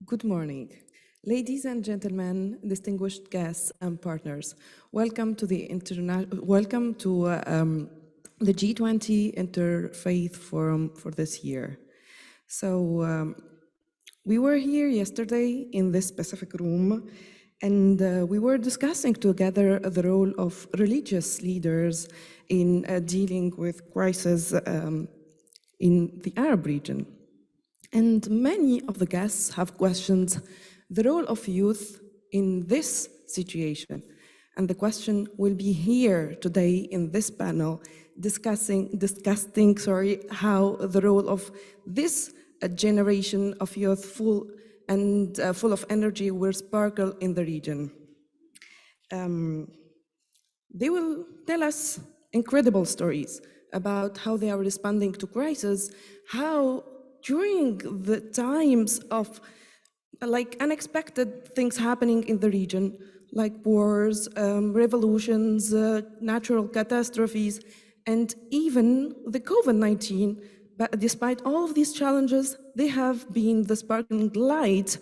Good morning. Ladies and gentlemen, distinguished guests and partners, welcome to the G20 Interfaith Forum for this year. So we were here yesterday in this specific room, and we were discussing together the role of religious leaders in dealing with crisis in the Arab region. And many of the guests have questioned the role of youth in this situation. And the question will be here today in this panel, discussing how the role of this generation of youth full of energy will sparkle in the region. They will tell us incredible stories about how they are responding to crisis, how during the times of unexpected things happening in the region, like wars, revolutions, natural catastrophes, and even the COVID-19, but despite all of these challenges, they have been the sparkling light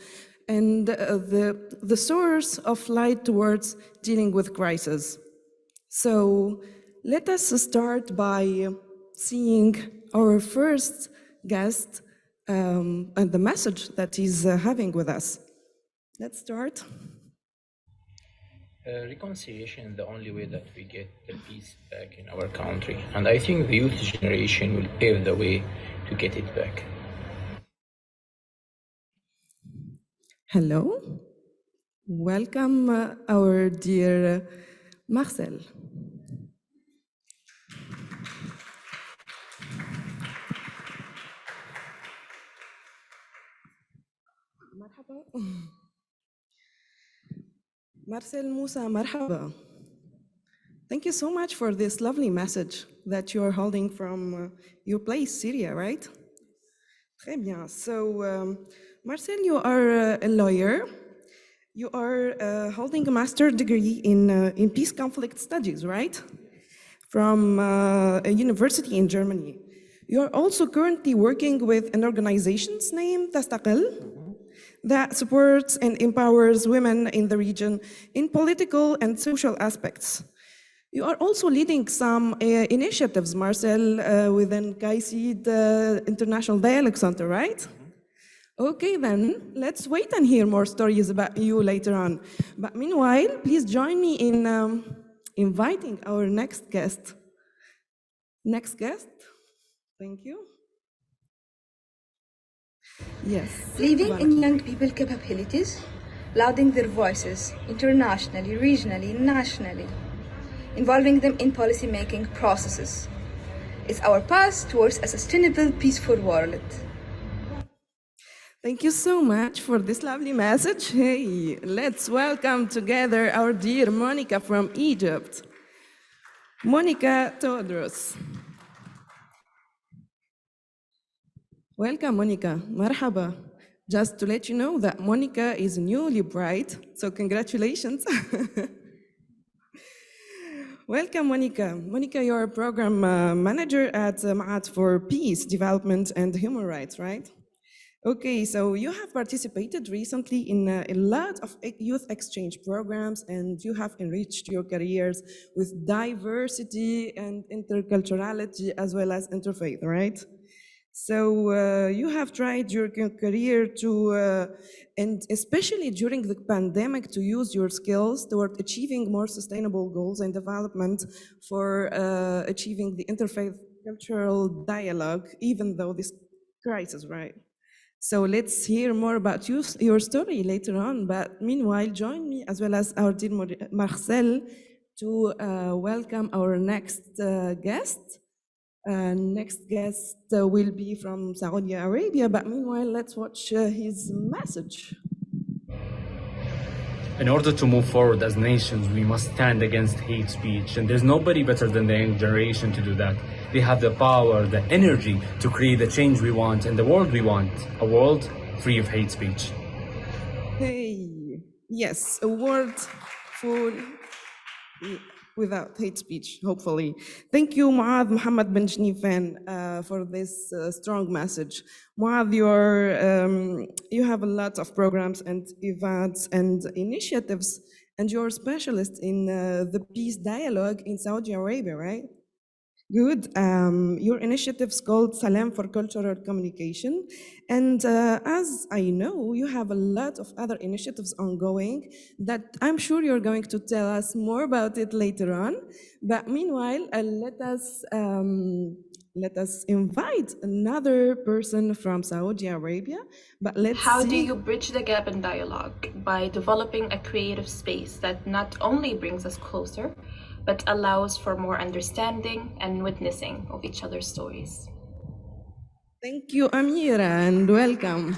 and the source of light towards dealing with crisis. So let us start by seeing our first guest and the message that he's having with us. Let's start. Reconciliation is the only way that we get the peace back in our country. And I think the youth generation will pave the way to get it back. Hello. Welcome, our dear Marcel. Marcel, Moosa, marhaba. Thank you so much for this lovely message that you're holding from your place, Syria, right? Très bien. So, Marcel, you are a lawyer. You are holding a master's degree in peace conflict studies, right? From a university in Germany. You are also currently working with an organization named Tastaqil that supports and empowers women in the region in political and social aspects. You are also leading some initiatives, Marcel, within KAICIID International Dialogue Center, right? Okay, then, let's wait and hear more stories about you later on. But meanwhile, please join me in inviting our next guest. Next guest, thank you. Yes. Believing in young people's capabilities, lauding their voices internationally, regionally, nationally, involving them in policy-making processes. It's our path towards a sustainable, peaceful world. Thank you so much for this lovely message. Hey, let's welcome together our dear Monica from Egypt. Monica Tawdros. Welcome, Monica. Marhaba. Just to let you know that Monica is newly bride, so congratulations. Welcome, Monica. Monica, you're a program manager at Muath for Peace, Development, and Human Rights, right? Okay, so you have participated recently in a lot of youth exchange programs, and you have enriched your careers with diversity and interculturality as well as interfaith, right? So you have tried your career to, and especially during the pandemic, to use your skills toward achieving more sustainable goals and development for achieving the interfaith cultural dialogue, even though this crisis, right? So let's hear more about your story later on. But meanwhile, join me as well as our dear Marcel to welcome our next guest. Next guest will be from Saudi Arabia, but meanwhile, let's watch his message. In order to move forward as nations, we must stand against hate speech, and there's nobody better than the young generation to do that. They have the power, the energy to create the change we want and the world we want, a world free of hate speech. Hey, yes, a world full. without hate speech, hopefully. Thank you, Muath Mohammed bin Nujayfan, for this strong message. Muath, you have a lot of programs and events and initiatives, and you're a specialist in the peace dialogue in Saudi Arabia, right? Good. Your initiative is called Salam for Cultural Communication. And as I know, you have a lot of other initiatives ongoing that I'm sure you're going to tell us more about it later on. But meanwhile, let us invite another person from Saudi Arabia. But How do you bridge the gap in dialogue? By developing a creative space that not only brings us closer, but allows for more understanding and witnessing of each other's stories. Thank you, Ameera, and welcome.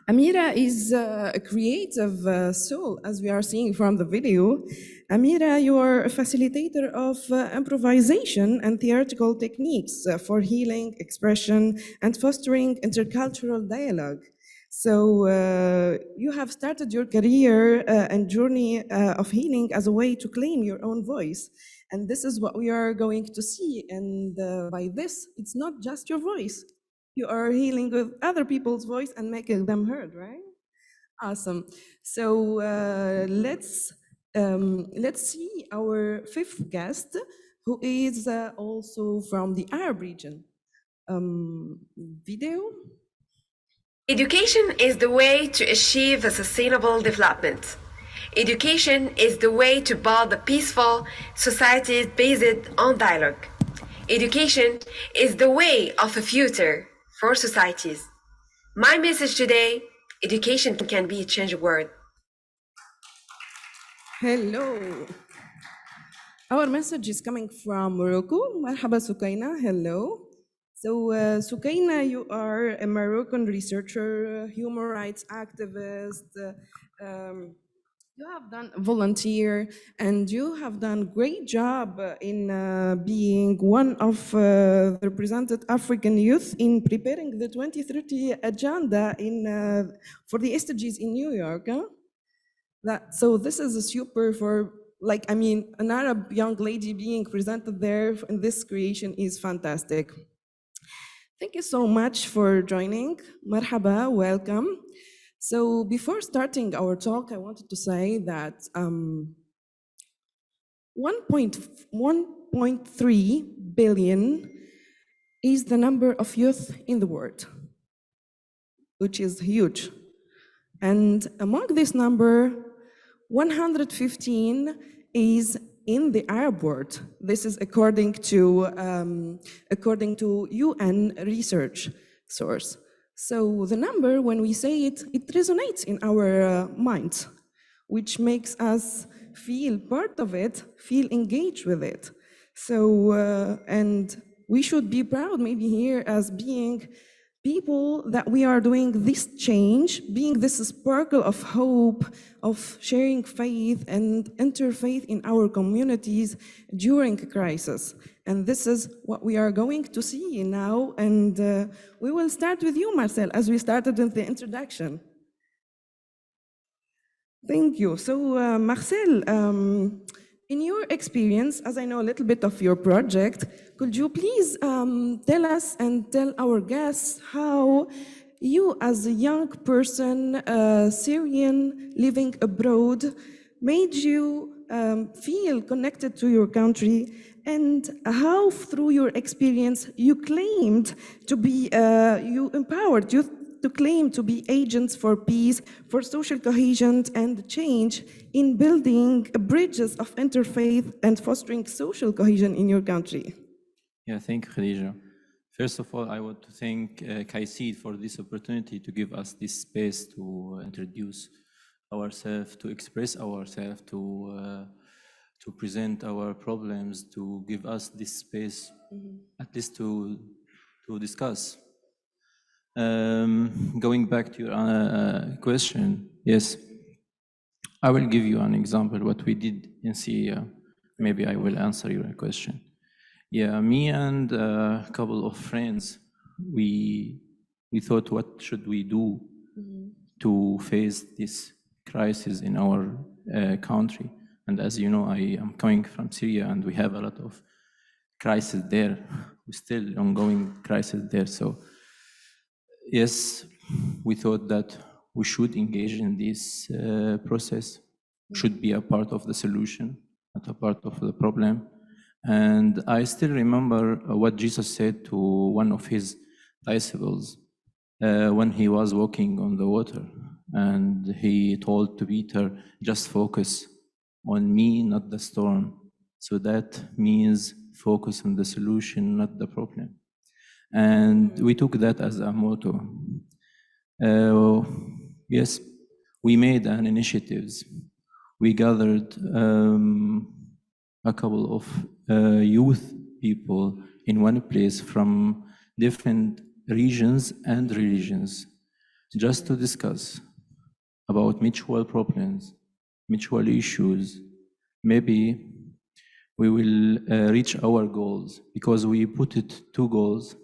Ameera is a creative soul, as we are seeing from the video. Ameera, you are a facilitator of improvisation and theatrical techniques for healing, expression, and fostering intercultural dialogue. So you have started your career and journey of healing as a way to claim your own voice. And this is what we are going to see. And by this, it's not just your voice. You are healing with other people's voice and making them heard, right? Awesome. So let's see our fifth guest, who is also from the Arab region. Video. Education is the way to achieve a sustainable development. Education is the way to build a peaceful society based on dialogue. Education is the way of a future for societies. My message today, education can be a change world. Hello. Our message is coming from Morocco. Marhaba Soukaina, hello. So Soukaina, you are a Moroccan researcher, human rights activist. You have done volunteer, and you have done great job in being one of the represented African youth in preparing the 2030 agenda for the SDGs in New York. Huh? So this is a super for, like, I mean, an Arab young lady being presented there in this creation is fantastic. Thank you so much for joining. Marhaba, welcome. So before starting our talk, I wanted to say that 1.3 billion is the number of youth in the world, which is huge. And among this number, 115 is in the Arab world. This is according to UN research source. So the number, when we say it, it resonates in our minds, which makes us feel part of it, feel engaged with it. So, and we should be proud maybe here as being people that we are doing this change, being this sparkle of hope, of sharing faith and interfaith in our communities during a crisis. And this is what we are going to see now. And we will start with you, Marcel, as we started in the introduction. Thank you. So, Marcel, in your experience, as I know a little bit of your project, could you please tell us and tell our guests how you, as a young person, Syrian living abroad, made you feel connected to your country, and how, through your experience, you claimed to be, you empowered youth to claim to be agents for peace, for social cohesion and change in building bridges of interfaith and fostering social cohesion in your country. Yeah, thank you, Khadija. First of all, I want to thank KAICIID for this opportunity to give us this space to introduce ourselves, to express ourselves, to present our problems, to give us this space, at least to discuss. Going back to your question, yes, I will give you an example what we did in Syria. Maybe I will answer your question. Yeah, me and a couple of friends, we thought, what should we do to face this crisis in our country? And as you know, I am coming from Syria, and we have a lot of crisis there. We're still ongoing crisis there. So yes, we thought that we should engage in this process, should be a part of the solution, not a part of the problem. And I still remember what Jesus said to one of his disciples when he was walking on the water. And he told to Peter, just focus on me, not the storm. So that means focus on the solution, not the problem. And we took that as a motto. Yes, we made an initiatives. We gathered a couple of youth people in one place from different regions and religions, just to discuss about mutual problems, mutual issues. Maybe we will reach our goals, because we put it two goals.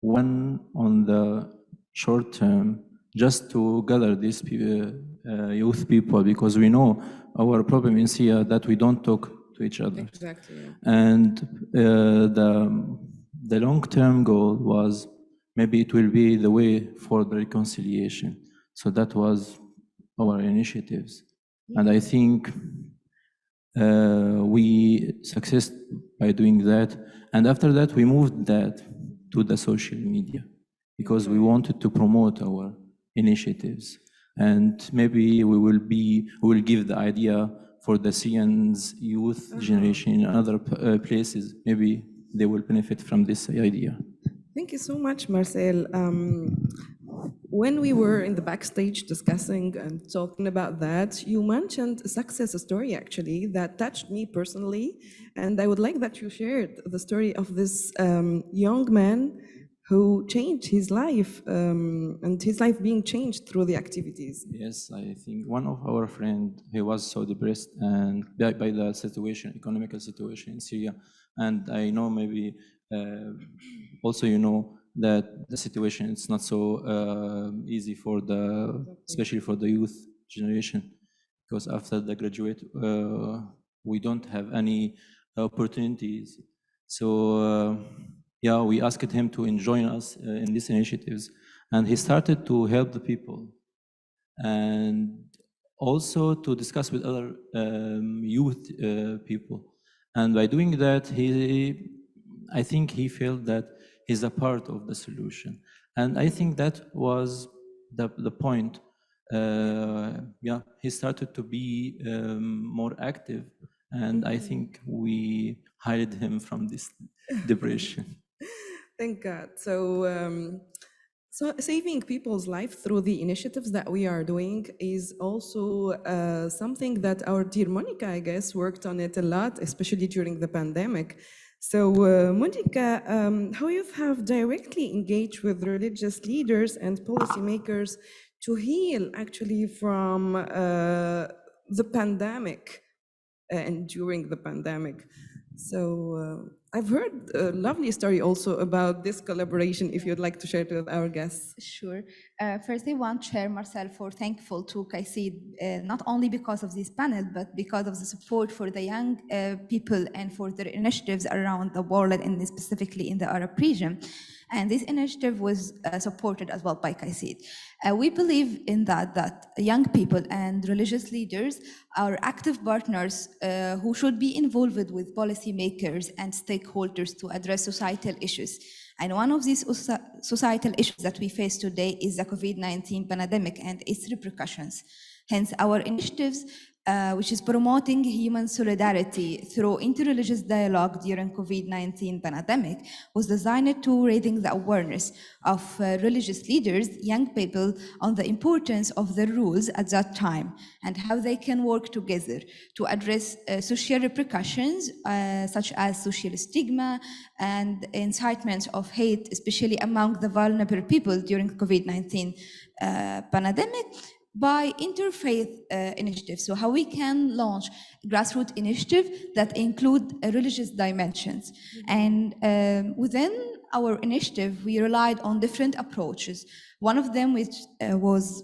One on the short term, just to gather these youth people, because we know our problem in Syria that we don't talk to each other. Exactly. Yeah. And the long-term goal was maybe it will be the way for the reconciliation. So that was our initiatives. And I think we succeeded by doing that. And after that, we moved that to the social media, because we wanted to promote our initiatives. And maybe we will give the idea for the Syrians youth generation in other places. Maybe they will benefit from this idea. Thank you so much, Marcel. When we were in the backstage discussing and talking about that, you mentioned a success story actually that touched me personally, and I would like that you shared the story of this young man who changed his life, and his life being changed through the activities. Yes, I think one of our friends, he was so depressed and by the situation, economical situation in Syria, and I know maybe also you know that the situation is not so easy for especially for the youth generation, because after the graduate, we don't have any opportunities. So yeah, we asked him to join us in these initiatives, and he started to help the people, and also to discuss with other youth people. And by doing that, I think he felt that he's a part of the solution. And I think that was the point. Yeah, he started to be more active, and I think we hired him from this depression. Thank God. So saving people's life through the initiatives that we are doing is also something that our dear Monica, I guess, worked on it a lot, especially during the pandemic. So Monica, how you have directly engaged with religious leaders and policymakers to heal actually from the pandemic and during the pandemic. So I've heard a lovely story also about this collaboration, if you'd like to share it with our guests. Sure. First, I want to share, Marcel, for thankful to KAICIID, not only because of this panel, but because of the support for the young people and for their initiatives around the world, and specifically in the Arab region. And this initiative was supported as well by KAICIID. We believe in that young people and religious leaders are active partners who should be involved with policymakers and stakeholders to address societal issues. And one of these societal issues that we face today is the COVID-19 pandemic and its repercussions. Hence, our initiatives, which is promoting human solidarity through interreligious dialogue during COVID-19 pandemic, was designed to raising the awareness of religious leaders, young people, on the importance of the rules at that time and how they can work together to address social repercussions such as social stigma and incitement of hate, especially among the vulnerable people during COVID-19 pandemic, by interfaith initiatives. So how we can launch grassroots initiative that include religious dimensions. And within our initiative, we relied on different approaches. One of them which was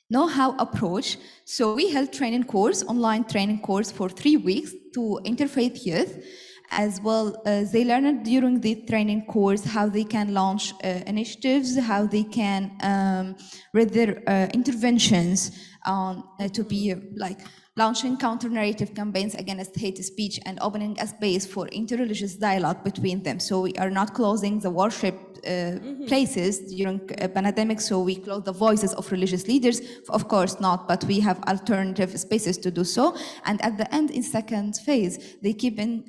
know-how approach. So we held training course, online training course for 3 weeks to interfaith youth. As well as they learned during the training course how they can launch initiatives, how they can read their interventions to be like launching counter-narrative campaigns against hate speech and opening a space for interreligious dialogue between them. So we are not closing the worship places during a pandemic, so we close the voices of religious leaders. Of course not, but we have alternative spaces to do so. And at the end, in second phase, they keep in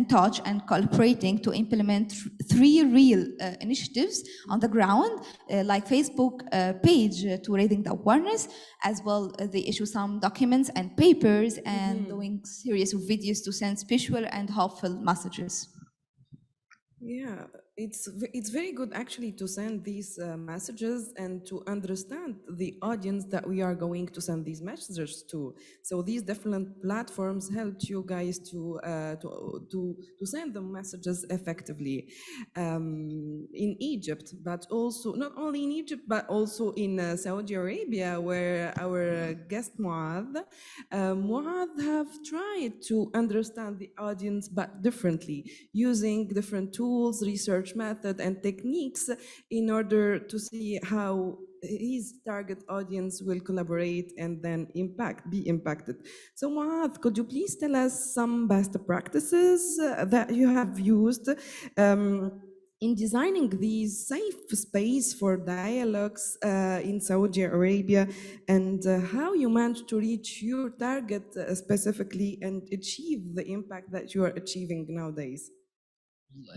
touch and cooperating to implement 3 real initiatives on the ground, like Facebook page to raising the awareness, as well as they issue some documents and papers and doing series of videos to send spiritual and hopeful messages. Yeah, it's very good actually to send these messages and to understand the audience that we are going to send these messages to. So these different platforms helped you guys to send the messages effectively in Egypt, but also not only in Egypt but also in Saudi Arabia, where our guest Muath have tried to understand the audience but differently, using different tools, research method and techniques in order to see how his target audience will collaborate and then be impacted. So Muath, could you please tell us some best practices that you have used in designing these safe space for dialogues in Saudi Arabia, and how you managed to reach your target specifically and achieve the impact that you are achieving nowadays?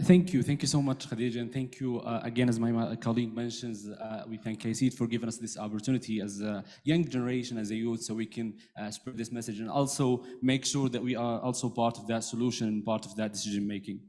Thank you so much, Khadija, and thank you again, as my colleague mentions, we thank KAICIID for giving us this opportunity as a young generation, as a youth, so we can spread this message and also make sure that we are also part of that solution, part of that decision making.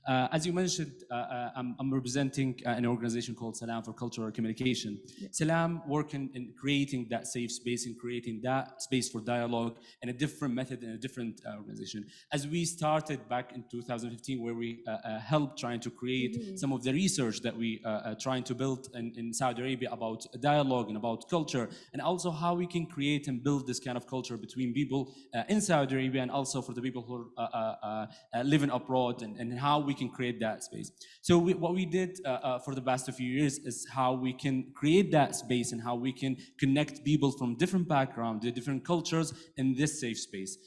As you mentioned, I'm representing an organization called Salam for Cultural Communication. Salam working in creating that safe space and creating that space for dialogue in a different method in a different organization. As we started back in 2015, where we helped trying to create some of the research that we trying to build in Saudi Arabia about dialogue and about culture, and also how we can create and build this kind of culture between people in Saudi Arabia and also for the people who are living abroad, and how we can create that space. So what we did for the past few years is how we can create that space and how we can connect people from different backgrounds, different cultures in this safe space.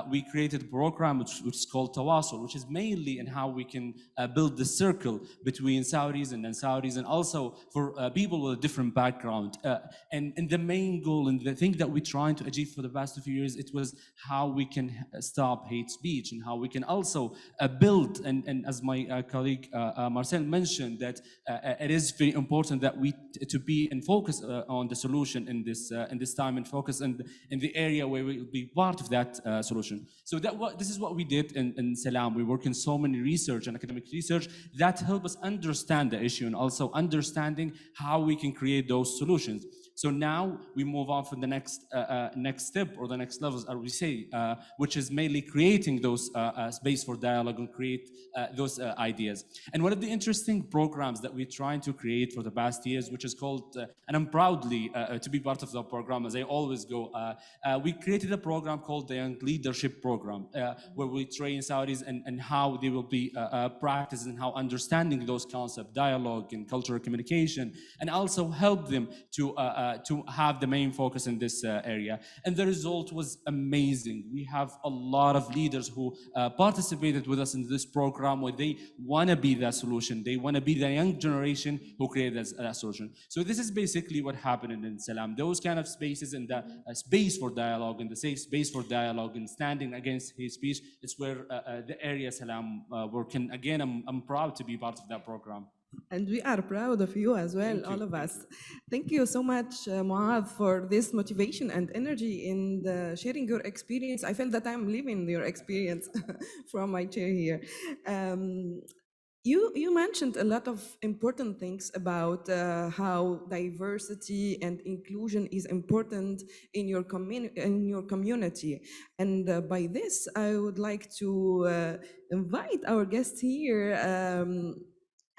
We created a program which is called Tawdros, which is mainly in how we can build the circle between Saudis and non-Saudis, and also for people with a different background. And the main goal and the thing that we're trying to achieve for the past few years, it was how we can stop hate speech and how we can also build, and as my colleague Marcel mentioned, that it is very important that we to be and focus on the solution in this time, and focus in the area where we will be part of that solution. So this is what we did in Salam. We work in so many research and academic research that help us understand the issue and also understanding how we can create those solutions. So now we move on for the next step or the next levels, as we say, which is mainly creating those space for dialogue and create those ideas. And one of the interesting programs that we're trying to create for the past years, which is called, and I'm proudly to be part of the program, as I always go, we created a program called the Young Leadership Program, where we train Saudis and how they will be practicing, how understanding those concepts, dialogue and cultural communication, and also help them to have the main focus in this area. And the result was amazing. We have a lot of leaders who participated with us in this program, where they want to be that solution. They want to be the young generation who create that solution. So this is basically what happened in Salam. Those kind of spaces and the space for dialogue and the safe space for dialogue and standing against hate speech, it's where the area Salam working. Again, I'm proud to be part of that program. And we are proud of you as well, all of us. Thank you so much, Muath, for this motivation and energy in sharing your experience. I felt that I'm living your experience from my chair here. You mentioned a lot of important things about how diversity and inclusion is important in your community. And by this, I would like to invite our guest here,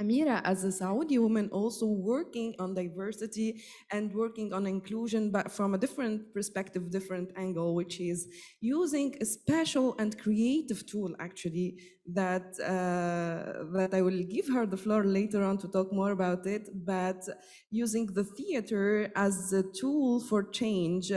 Ameera, as a Saudi woman, also working on diversity and working on inclusion, but from a different perspective, different angle, which is using a special and creative tool, actually, that I will give her the floor later on to talk more about it, but using the theater as a tool for change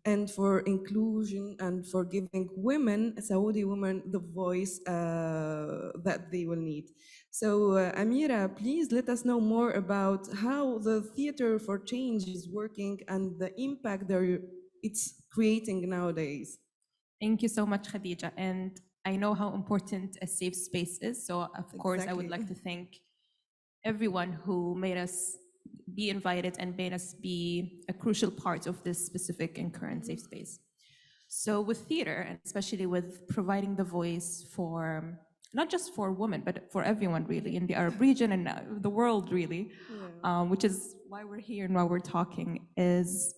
and for inclusion and for giving women, Saudi women, the voice that they will need. So, Ameera, please let us know more about how the Theater for Change is working and the impact it's creating nowadays. Thank you so much, Khadija. And I know how important a safe space is. So, of course, I would like to thank everyone who made us be invited and made us be a crucial part of this specific and current safe space. So with theater, and especially with providing the voice for, not just for women, but for everyone really in the Arab region and the world really, which is why we're here and why we're talking, is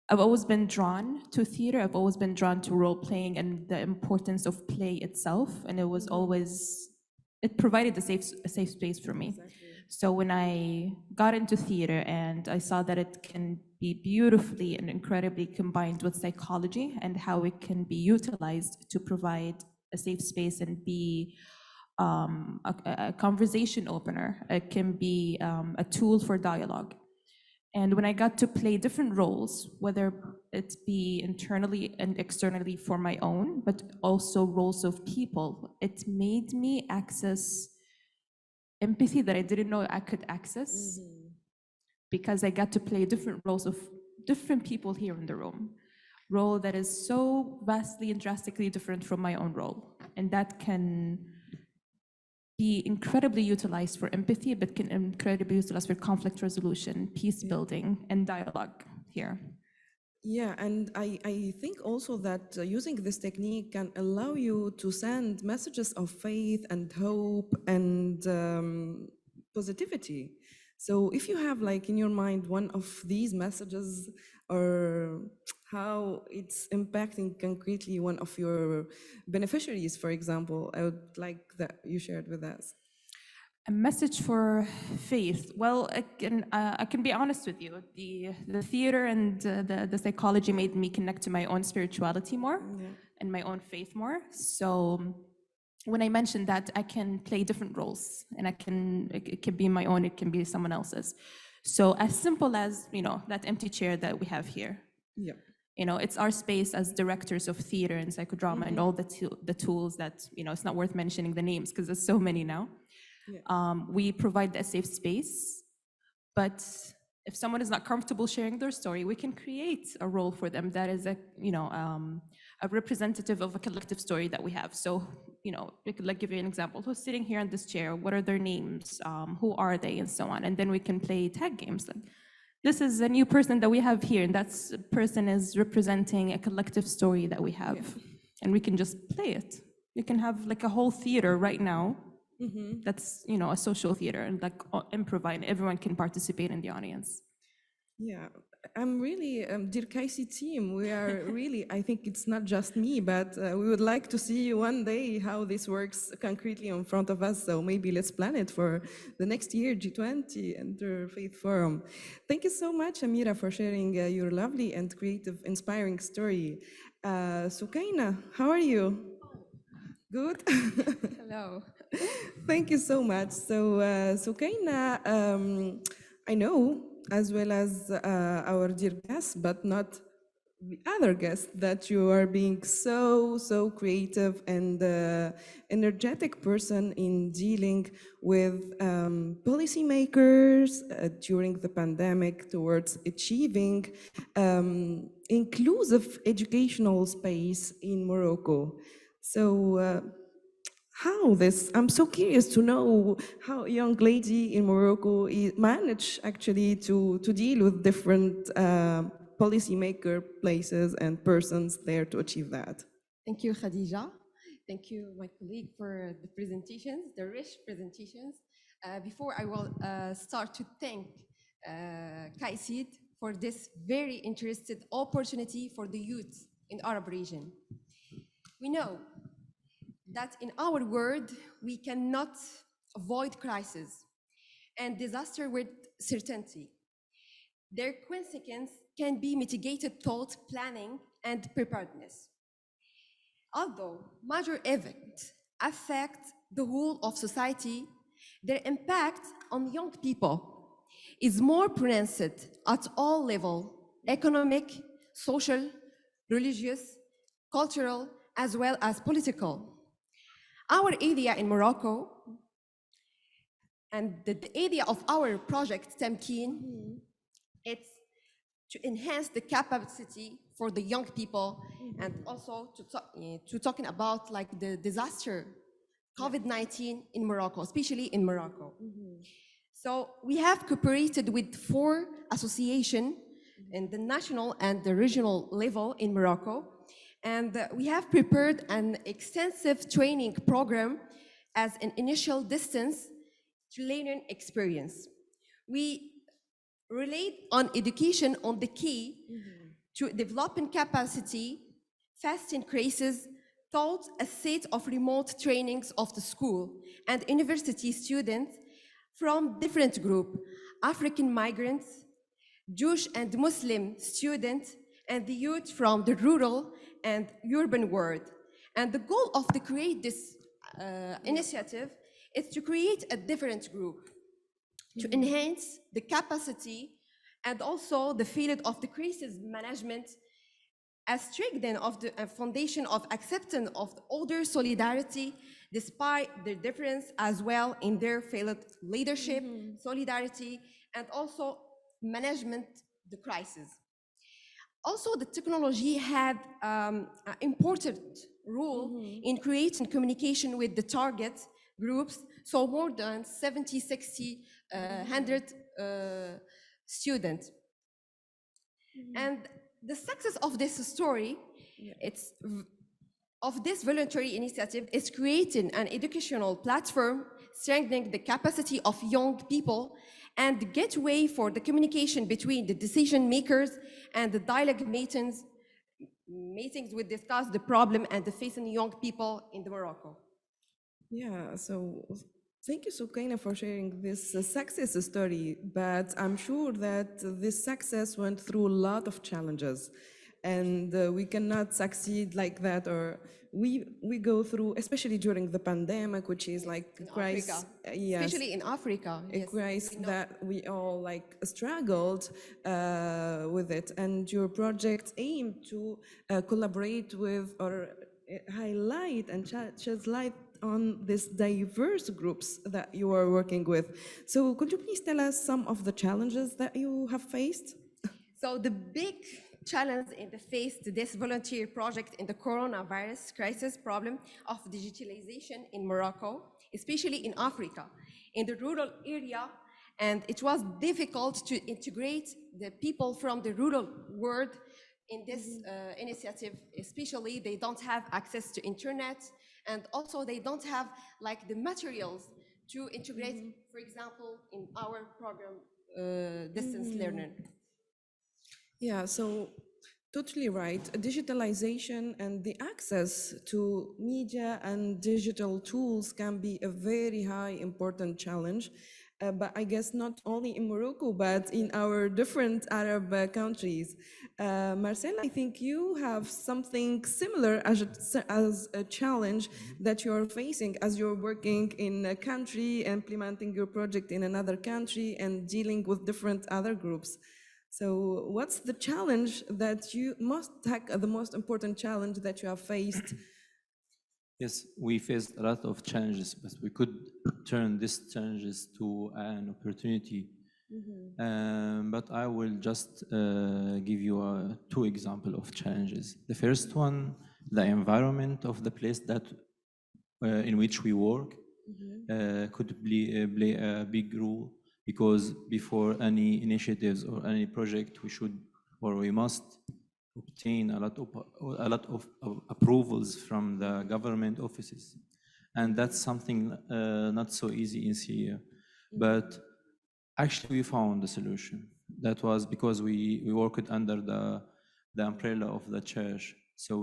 I've always been drawn to theater. I've always been drawn to role playing and the importance of play itself. And it was always, it provided a safe space for me. So when I got into theater and I saw that it can be beautifully and incredibly combined with psychology and how it can be utilized to provide a safe space and be a conversation opener, it can be a tool for dialogue. And when I got to play different roles, whether it be internally and externally for my own, but also roles of people, it made me access empathy that I didn't know I could access, because I got to play different roles of different people here in the room. Role that is so vastly and drastically different from my own role. And that can be incredibly utilized for empathy, but can incredibly utilized for conflict resolution, peace building, and dialogue here. Yeah, and I think also that using this technique can allow you to send messages of faith and hope and positivity. So if you have like in your mind one of these messages or how it's impacting concretely one of your beneficiaries, for example, I would like that you shared with us. A message for faith. Well, I can be honest with you. The theater and the psychology made me connect to my own spirituality more and my own faith more. So when I mentioned that I can play different roles and it can be my own, it can be someone else's. So as simple as, that empty chair that we have here. Yeah. It's our space as directors of theater and psychodrama and all the tools that, it's not worth mentioning the names because there's so many now. Yeah. We provide a safe space, but if someone is not comfortable sharing their story, we can create a role for them that is a representative of a collective story that we have. So, we could give you an example. Who's sitting here on this chair? What are their names? Who are they? And so on. And then we can play tag games. Like, this is a new person that we have here, and that person is representing a collective story that we have. And we can just play it. You can have like a whole theater right now. That's, a social theater and like improvise. Everyone can participate in the audience. Yeah, I'm really, dear KAICIID team, we are really, I think it's not just me, but we would like to see one day how this works concretely in front of us. So maybe let's plan it for the next year, G20 Interfaith Forum. Thank you so much, Ameera, for sharing your lovely and creative, inspiring story. Soukaina, how are you? Good? Hello. Thank you so much. So, Soukaina, I know, as well as our dear guests, but not the other guests, that you are being so creative and energetic person in dealing with policymakers during the pandemic towards achieving inclusive educational space in Morocco. So, I'm so curious to know how a young lady in Morocco managed actually to deal with different policymaker places and persons there to achieve that. Thank you, Khadija. Thank you, my colleague, for the presentations, the rich presentations. Before I will start to thank KAICIID for this very interesting opportunity for the youth in Arab region. We know that in our world, we cannot avoid crisis and disaster with certainty. Their consequence can be mitigated thought, planning, and preparedness. Although major events affect the whole of society, their impact on young people is more pronounced at all levels: economic, social, religious, cultural, as well as political. Our area in Morocco and the area of our project, Tamkeen, it's to enhance the capacity for the young people and also to talking about like the disaster COVID-19 in Morocco, especially in Morocco. So we have cooperated with 4 associations in the national and the regional level in Morocco, and we have prepared an extensive training program as an initial distance to learning experience. We relate on education on the key to developing capacity, fast increases, taught a set of remote trainings of the school and university students from different groups: African migrants, Jewish and Muslim students, and the youth from the rural and urban world. And the goal of the create this initiative is to create a different group, to enhance the capacity and also the field of the crisis management, as strengthening of the foundation of acceptance of the older solidarity despite their difference, as well in their field leadership, solidarity, and also management the crisis. Also, the technology had an important role in creating communication with the target groups, so more than 70, 60, 100 students. And the success of this story, of this voluntary initiative, is creating an educational platform, strengthening the capacity of young people, and the gateway for the communication between the decision makers and the dialogue meetings will discuss the problem and the facing young people in Morocco. Yeah, so thank you, Soukaina, for sharing this success story, but I'm sure that this success went through a lot of challenges, and we cannot succeed like that, or we go through, especially during the pandemic, which is like a crisis, yes, especially in Africa, a crisis that we all like struggled with it, and your project aimed to collaborate with or highlight and shed light on these diverse groups that you are working with. So could you please tell us some of the challenges that you have faced? So the big challenge in the face to this volunteer project in the coronavirus crisis problem of digitalization in Morocco, especially in Africa, in the rural area, and it was difficult to integrate the people from the rural world in this initiative, especially they don't have access to internet, and also they don't have like the materials to integrate, for example, in our program, distance learning. Yeah, so totally right. Digitalization and the access to media and digital tools can be a very high important challenge. But I guess not only in Morocco, but in our different Arab countries. Marcel, I think you have something similar as a challenge that you're facing as you're working in a country, implementing your project in another country, and dealing with different other groups. So what's the challenge that you must tackle, the most important challenge that you have faced? Yes, we faced a lot of challenges, but we could turn these challenges to an opportunity. But I will just give you 2 examples of challenges. The first one, the environment of the place that in which we work could play a big role, because before any initiatives or any project, we must obtain a lot of approvals from the government offices, and that's something not so easy in Syria. But actually, we found the solution. That was because we worked under the umbrella of the church. So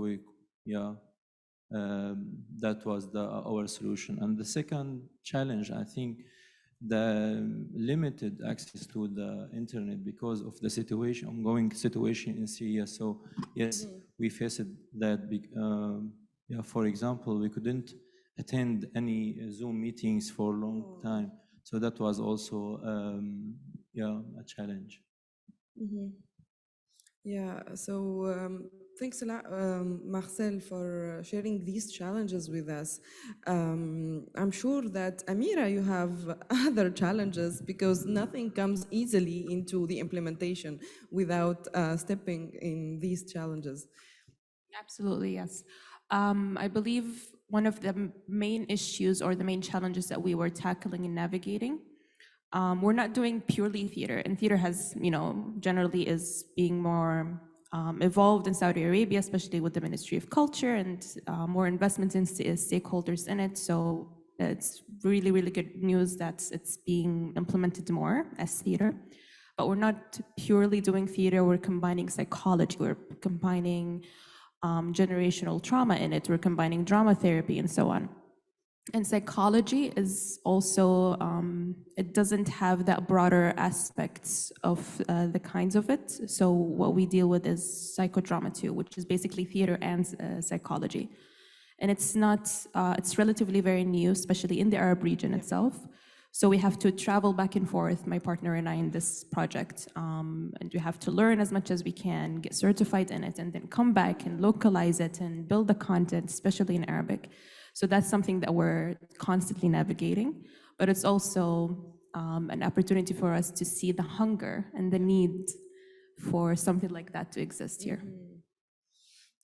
that was our solution. And the second challenge, I think, the limited access to the internet because of the situation, ongoing situation in Syria. So yes, we faced that. Yeah, for example, we couldn't attend any Zoom meetings for a long time. So that was also yeah, a challenge. Yeah, so thanks a lot, Marcel, for sharing these challenges with us. I'm sure that, Ameera, you have other challenges because nothing comes easily into the implementation without stepping in these challenges. Absolutely, yes. I believe one of the main issues or the main challenges that we were tackling and navigating, we're not doing purely theater, and theater has, generally is being more evolved in Saudi Arabia, especially with the Ministry of Culture and more investments in stakeholders in it. So it's really, really good news that it's being implemented more as theater. But we're not purely doing theater, we're combining psychology, we're combining generational trauma in it, we're combining drama therapy and so on. And psychology is also, it doesn't have that broader aspects of the kinds of it. So what we deal with is psychodrama too, which is basically theater and psychology. And it's not, it's relatively very new, especially in the Arab region itself. So we have to travel back and forth, my partner and I, in this project. And we have to learn as much as we can, get certified in it, and then come back and localize it and build the content, especially in Arabic. So that's something that we're constantly navigating. But it's also an opportunity for us to see the hunger and the need for something like that to exist here.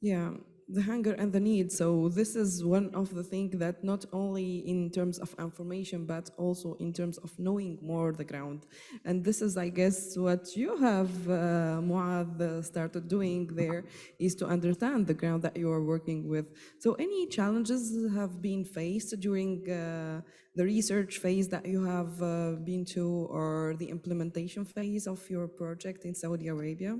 Yeah, the hunger and the need. So this is one of the things that not only in terms of information, but also in terms of knowing more the ground. And this is, I guess, what you have, Muath, started doing there, is to understand the ground that you are working with. So any challenges have been faced during the research phase that you have been to, or the implementation phase of your project in Saudi Arabia?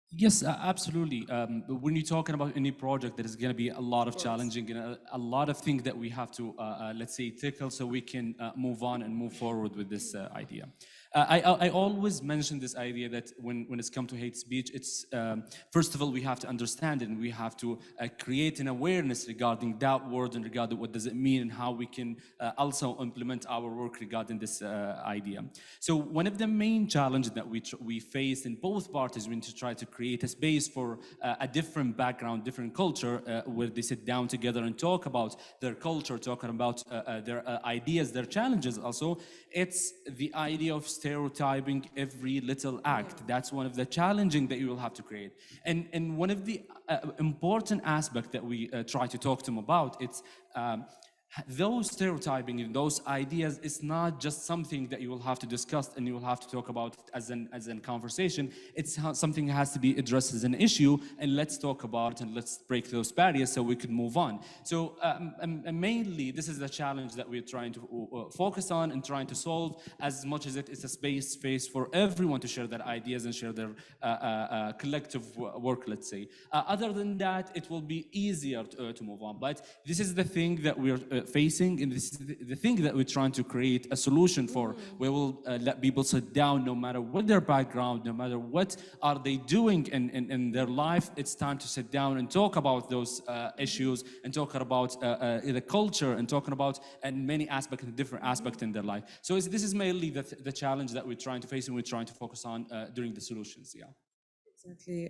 Yes, absolutely. When you're talking about any project, there is going to be a lot of challenging and a lot of things that we have to, let's say, tackle so we can move on and move forward with this idea. I always mention this idea that when it's come to hate speech, it's first of all, we have to understand it and we have to create an awareness regarding that word and regarding what does it mean and how we can also implement our work regarding this idea. So one of the main challenges that we face in both parties when to try to create a space for a different background, different culture, where they sit down together and talk about their culture, talking about their ideas, their challenges also, it's the idea of stereotyping every little act. That's one of the challenging that you will have to create. And one of the important aspects that we try to talk to them about, it's those stereotyping and those ideas is not just something that you will have to discuss and you will have to talk about as a conversation. It's something that has to be addressed as an issue, and let's talk about it and let's break those barriers so we can move on. So mainly this is the challenge that we're trying to focus on and trying to solve, as much as it is a space for everyone to share their ideas and share their collective work, let's say. Other than that, it will be easier to move on. But this is the thing that we're facing, and this is the thing that we're trying to create a solution for. We will let people sit down, no matter what their background, no matter what are they doing in their life. It's time to sit down and talk about those issues and talk about the culture and talking about and many aspects and different aspects in their life. So this is mainly the challenge that we're trying to face and we're trying to focus on during the solutions. Yeah. Exactly.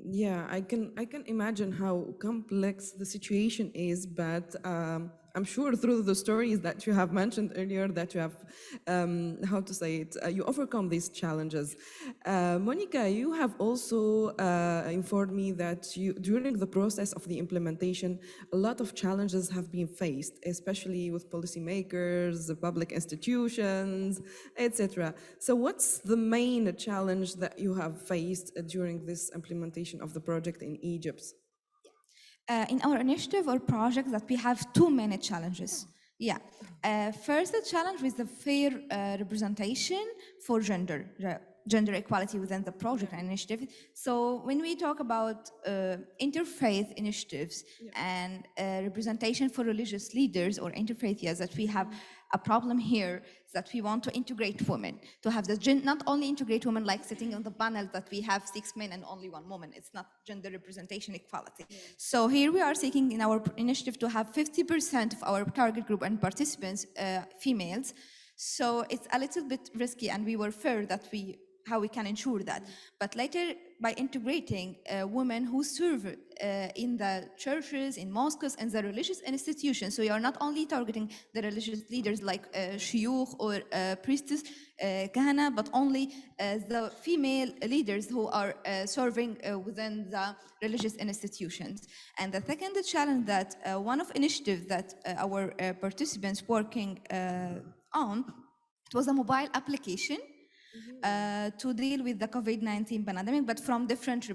Yeah, I can imagine how complex the situation is, but I'm sure through the stories that you have mentioned earlier that you have, how to say it, you overcome these challenges. Monica, you have also informed me that during the process of the implementation, a lot of challenges have been faced, especially with policymakers, the public institutions, etc. So what's the main challenge that you have faced during this implementation of the project in Egypt? In our initiative or project that we have two main challenges. First, the challenge is the fair representation for gender. gender equality within the project and initiative. So when we talk about interfaith initiatives and representation for religious leaders or interfaith, yes, that we have a problem here is that we want to integrate women, to have the not only integrate women like sitting on the panel that we have 6 men and only 1 woman. It's not gender representation equality. So here we are seeking in our initiative to have 50% of our target group and participants females. So it's a little bit risky, and we were fair that how we can ensure that. But later, by integrating women who serve in the churches, in mosques, and the religious institutions, so you are not only targeting the religious leaders like shuyukh or priestess, kahana, but only the female leaders who are serving within the religious institutions. And the second challenge that one of initiatives that our participants working on, it was a mobile application to deal with the COVID-19 pandemic, but from different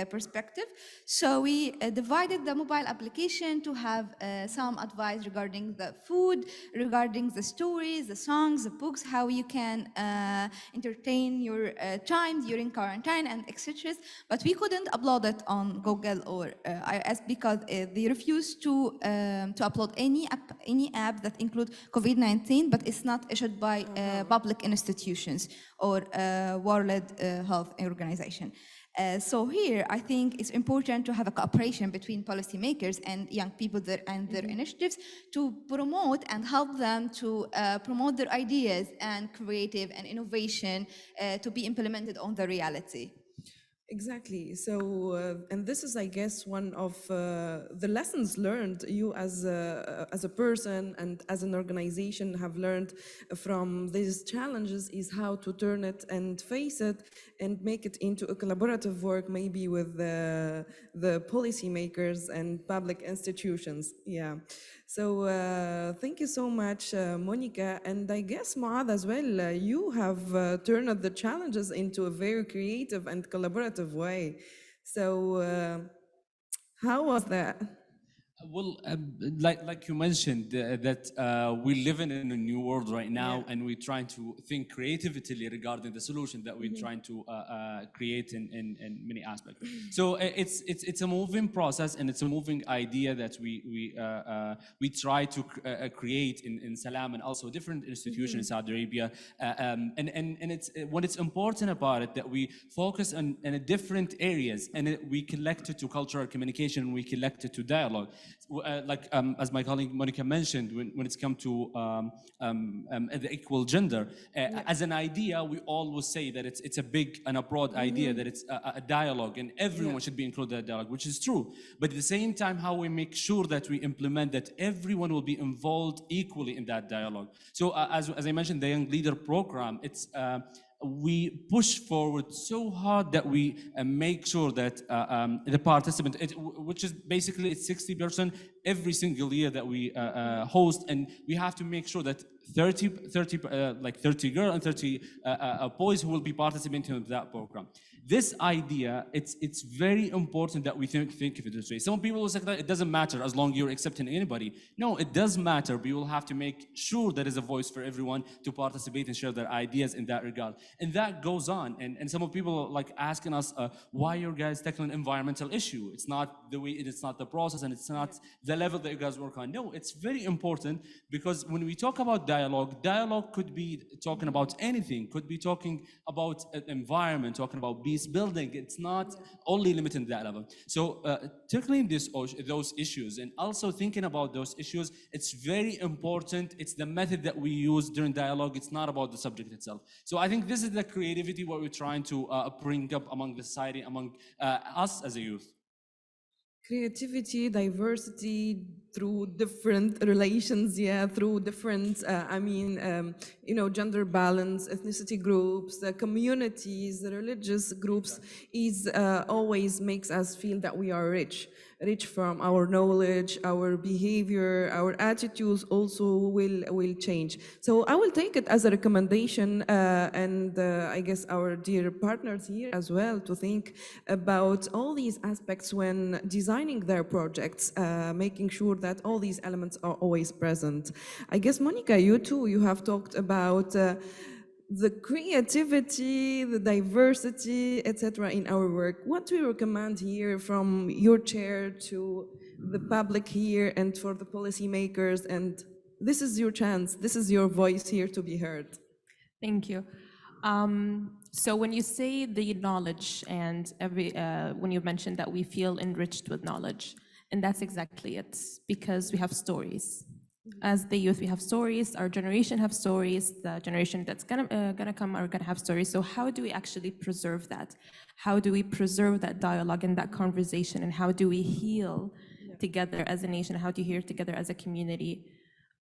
perspective. So we divided the mobile application to have some advice regarding the food, regarding the stories, the songs, the books, how you can entertain your time during quarantine and etc. But we couldn't upload it on Google or iOS because they refused to upload any app that include COVID-19, but it's not issued by public institutions or World Health Organization. So here, I think it's important to have a cooperation between policymakers and young people and their initiatives to promote and help them to promote their ideas and creative and innovation to be implemented on the reality. Exactly. So, and this is, I guess, one of the lessons learned you as a person and as an organization have learned from these challenges is how to turn it and face it and make it into a collaborative work, maybe with the policymakers and public institutions. Yeah. So thank you so much, Monica. And I guess, Muath, as well, you have turned the challenges into a very creative and collaborative way. So how was that? Well, like you mentioned, that we live in a new world right now, and we're trying to think creatively regarding the solution that we're trying to create in many aspects. So it's a moving process, and it's a moving idea that we try to create in Salam and also different institutions in Saudi Arabia. And it's what it's important about it that we focus on different areas, and we connect it to cultural communication, we connect it to dialogue. As my colleague Monica mentioned, when it's come to the equal gender, as an idea, we always say that it's a big and a broad idea, that it's a dialogue, and everyone should be included in that dialogue, which is true. But at the same time, how we make sure that we implement that everyone will be involved equally in that dialogue. So as I mentioned, the Young Leader Program, it's we push forward so hard that we make sure that the participant, which is basically it's 60% every single year that we host, and we have to make sure that 30 girls and 30 boys who will be participating in that program. This idea, it's very important that we think of it this way. Some people will say that it doesn't matter as long as you're accepting anybody. No, it does matter. We will have to make sure there is a voice for everyone to participate and share their ideas in that regard. And that goes on. And some of people like asking us, why you guys tackling an environmental issue? It's not the way, it's not the process, and it's not the level that you guys work on. No, it's very important, because when we talk about dialogue could be talking about anything, could be talking about environment, talking about peace building. It's not only limited to that level. So tackling those issues and also thinking about those issues, it's very important. It's the method that we use during dialogue. It's not about the subject itself. So I think this is the creativity what we're trying to bring up among the society, among us as a youth. Creativity, diversity through different relations, through different, gender balance, ethnicity groups, the communities, the religious groups, is always makes us feel that we are rich from our knowledge, our behavior, our attitudes also will change. So I will take it as a recommendation, and I guess our dear partners here as well, to think about all these aspects when designing their projects, making sure that all these elements are always present. I guess, Monica, you too, you have talked about the creativity, the diversity, etc. in our work. What do you recommend here from your chair to the public here and for the policymakers? And this is your chance, this is your voice here to be heard. Thank you. So when you say the knowledge and when you mentioned that we feel enriched with knowledge, and that's exactly it, because we have stories. As the youth, we have stories, our generation have stories, the generation that's gonna come are gonna have stories. So how do we actually preserve that? How do we preserve that dialogue and that conversation? And how do we heal together as a nation? How do you heal together as a community?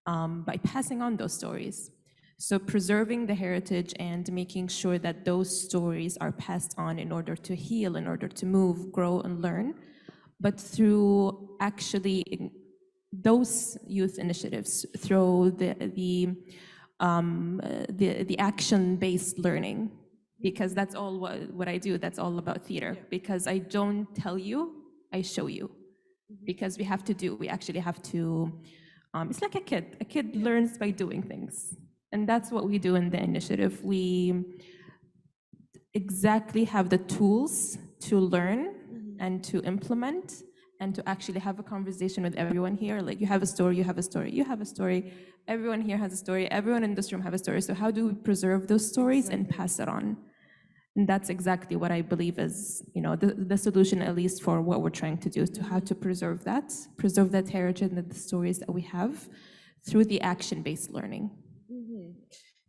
By passing on those stories. So preserving the heritage and making sure that those stories are passed on in order to heal, in order to move, grow, and learn, but through actually those youth initiatives, through the action-based learning, because that's all what I do. That's all about theater. Because I don't tell you, I show you. Because we actually have to. It's like a kid. A kid learns by doing things. And that's what we do in the initiative. We exactly have the tools to learn and to implement and to actually have a conversation with everyone here. Like, you have a story, you have a story, you have a story. Everyone here has a story. Everyone in this room have a story. So how do we preserve those stories and pass it on? And that's exactly what I believe is, the solution, at least for what we're trying to do, to how to preserve that heritage and the stories that we have through the action-based learning.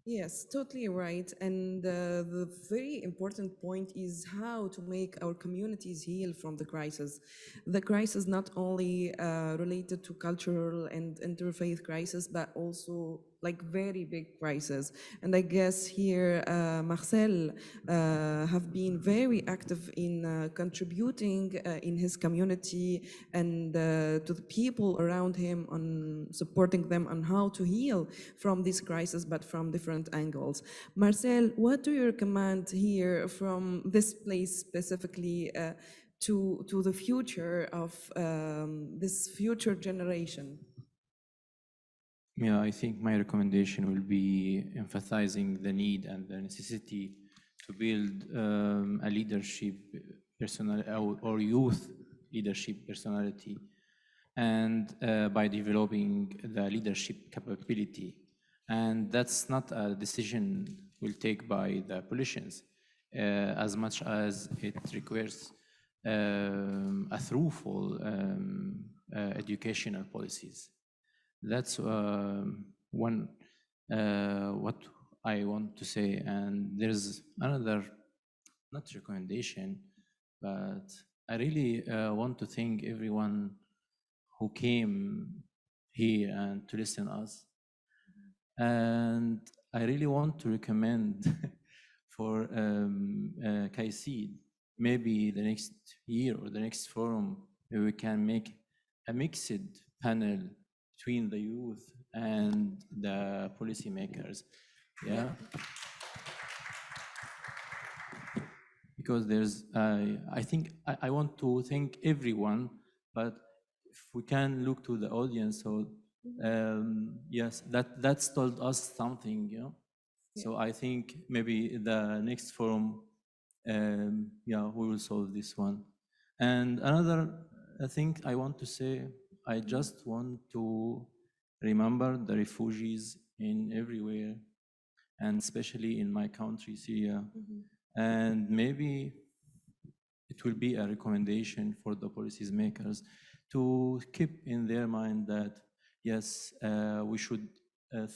Yes, totally right. And the very important point is how to make our communities heal from the crisis. The crisis not only related to cultural and interfaith crisis, but also like very big crisis. And I guess here Marcel have been very active in contributing in his community and to the people around him on supporting them on how to heal from this crisis, but from different angles. Marcel, what do you recommend here from this place specifically to the future of this future generation? Yeah, I think my recommendation will be emphasizing the need and the necessity to build a leadership or youth leadership personality, and by developing the leadership capability. And that's not a decision we'll take by the politicians, as much as it requires a thoughtful educational policies. That's one what I want to say. And there's another, not recommendation, but I really want to thank everyone who came here and to listen us. And I really want to recommend for KAICIID, maybe the next year or the next forum, we can make a mixed panel between the youth and the policymakers. Yeah. Because there's, I think I want to thank everyone, but if we can look to the audience, so yes, that's told us something, Yeah. So I think maybe the next forum, yeah, we will solve this one. And another thing I want to say, I just want to remember the refugees in everywhere, and especially in my country, Syria. And maybe it will be a recommendation for the policy makers to keep in their mind that, yes, we should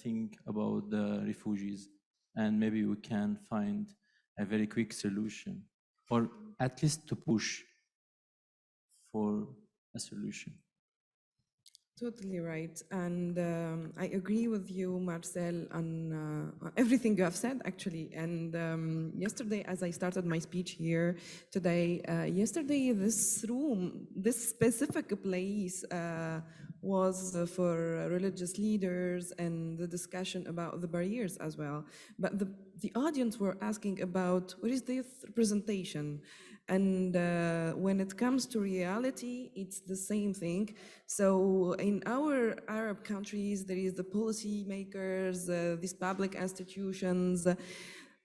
think about the refugees, and maybe we can find a very quick solution, or at least to push for a solution. Totally right. And I agree with you, Marcel, on everything you have said, actually. And yesterday, as I started my speech here today, yesterday, this room, this specific place was for religious leaders and the discussion about the barriers as well. But the audience were asking about what is the youth representation? And when it comes to reality, it's the same thing. So in our Arab countries, there is the policy makers, these public institutions,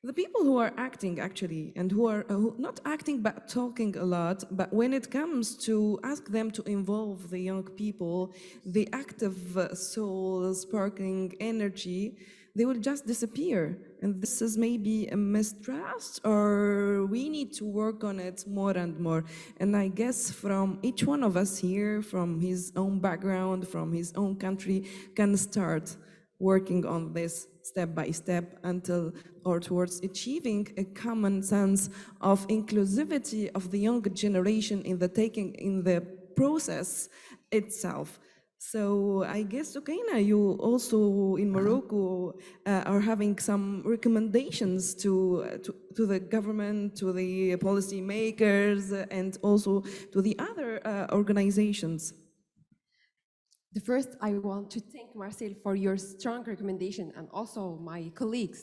the people who are acting actually, and who are not acting but talking a lot, but when it comes to ask them to involve the young people, the active soul, sparkling energy, they will just disappear. And this is maybe a mistrust, or we need to work on it more and more. And I guess from each one of us here, from his own background, from his own country, can start working on this step by step until or towards achieving a common sense of inclusivity of the younger generation in the process itself. So I guess, Soukaina, you also in Morocco are having some recommendations to the government, to the policy makers, and also to the other organizations. The first, I want to thank Marcel for your strong recommendation, and also my colleagues.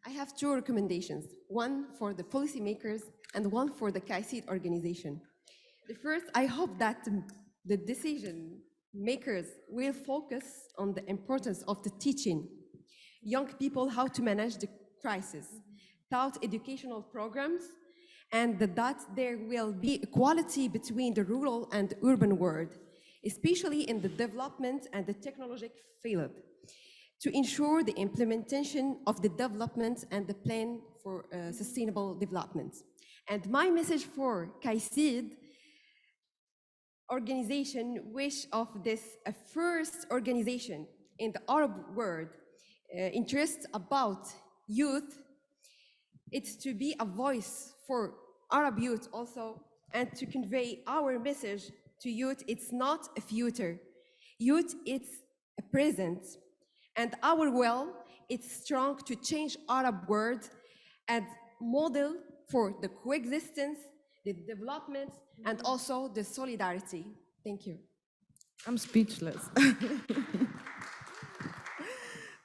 I have two recommendations, one for the policymakers and one for the KAICIID organization. The first, I hope that the decision makers will focus on the importance of the teaching young people how to manage the crisis, taught educational programs, and that there will be equality between the rural and urban world, especially in the development and the technological field, to ensure the implementation of the development and the plan for sustainable development. And my message for KAICIID organization, wish of this first organization in the Arab world, interest about youth, it's to be a voice for Arab youth also, and to convey our message to youth. It's not a future. Youth, it's a present. And our will, it's strong to change Arab world and model for the coexistence, the development, and also the solidarity. Thank you. I'm speechless.